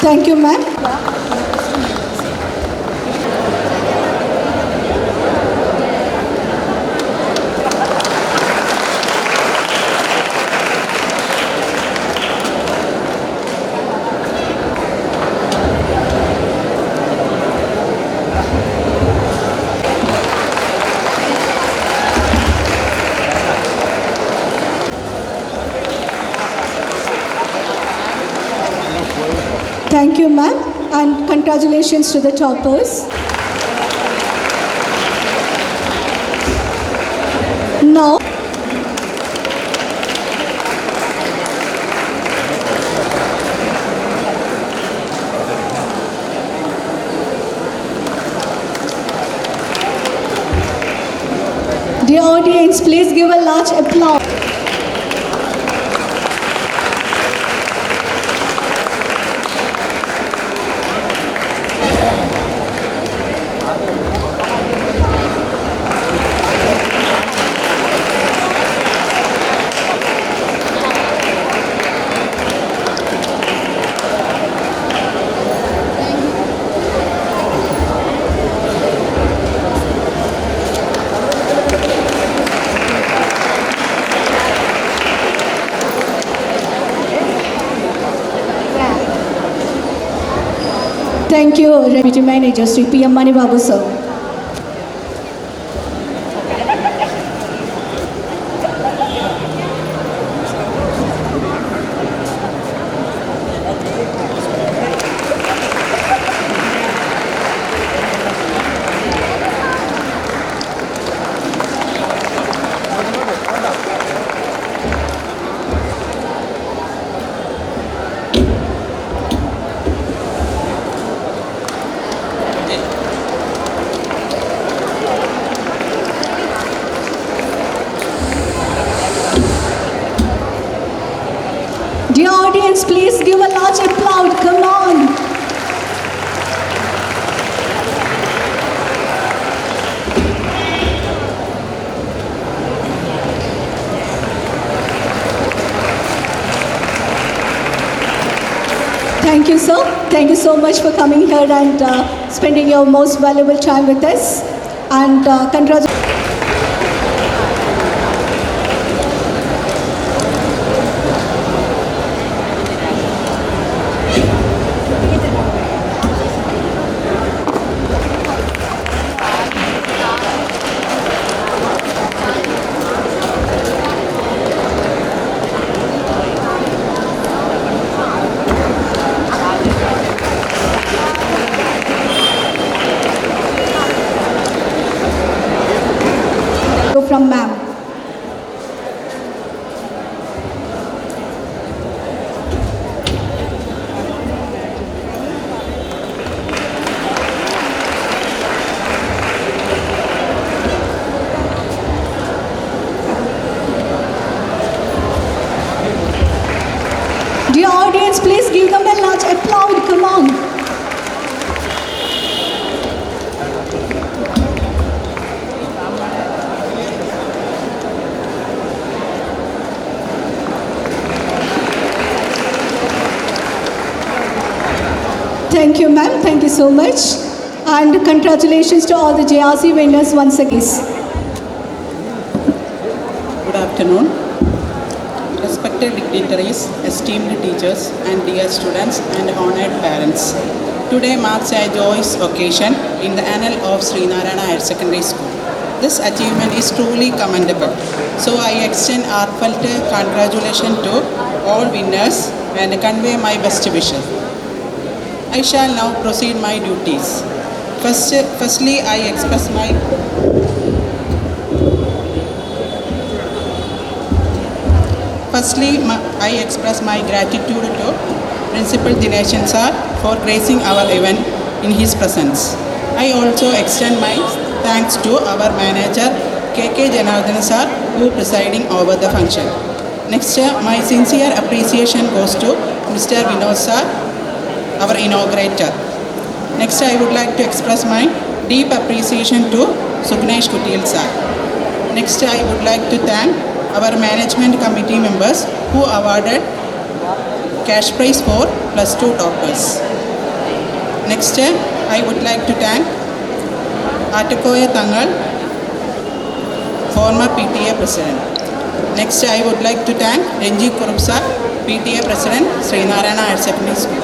Thank you ma'am. Thank you, ma'am, and congratulations to the toppers. Now, dear audience, please give a large applause. Thank you, Deputy Manager, Sri P.M. Manibabu, sir. Dear audience, please give a large applause. Come on. Thank you, sir. Thank you so much for coming here and spending your most valuable time with us. And congratulations. From ma'am. Dear audience, please give them a large applause. Come on. Thank you, ma'am. Thank you so much. And congratulations to all the JRC winners once again. Good afternoon. Respected dignitaries, esteemed teachers, and dear students and honored parents. Today marks a joyous occasion in the annal of Srinarayana Higher Secondary School. This achievement is truly commendable. So I extend heartfelt congratulations to all winners and convey my best wishes. I shall now proceed my duties. Firstly, I express my gratitude to Principal Dineshan sir for gracing our event in his presence. I also extend my thanks to our manager KK Janardhan sir who presiding over the function. Next, my sincere appreciation goes to Mr. Vinod sir, our inaugurator. Next, I would like to express my deep appreciation to Sugnesh Kutil sir. Next, I would like to thank our management committee members who awarded cash prize for +2 toppers. Next, I would like to thank Atakoya Tangal, former PTA president. Next, I would like to thank Renji Kurup sir, PTA president, Srinarayana Higher Secondary School.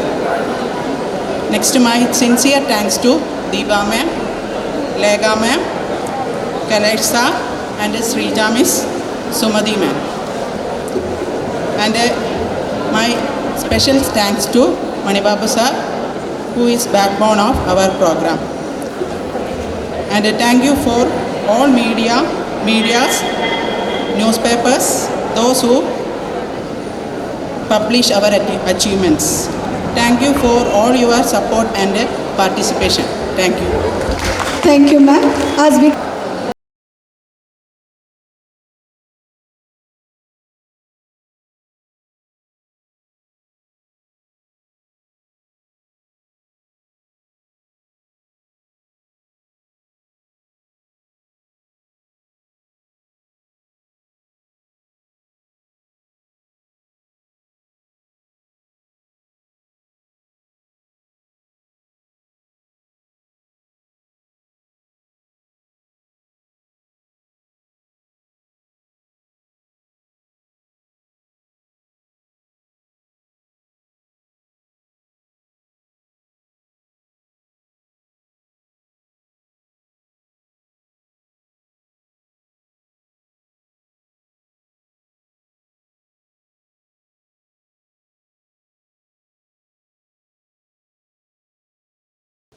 Next, my sincere thanks to Deepa ma'am, Lega ma'am, Kailash sir, and Srija miss, Sumati ma'am. And my special thanks to Manibabu sir, who is backbone of our program. And thank you for all medias, newspapers, those who publish our achievements. Thank you for all your support and participation. Thank you. Thank you, ma'am. As we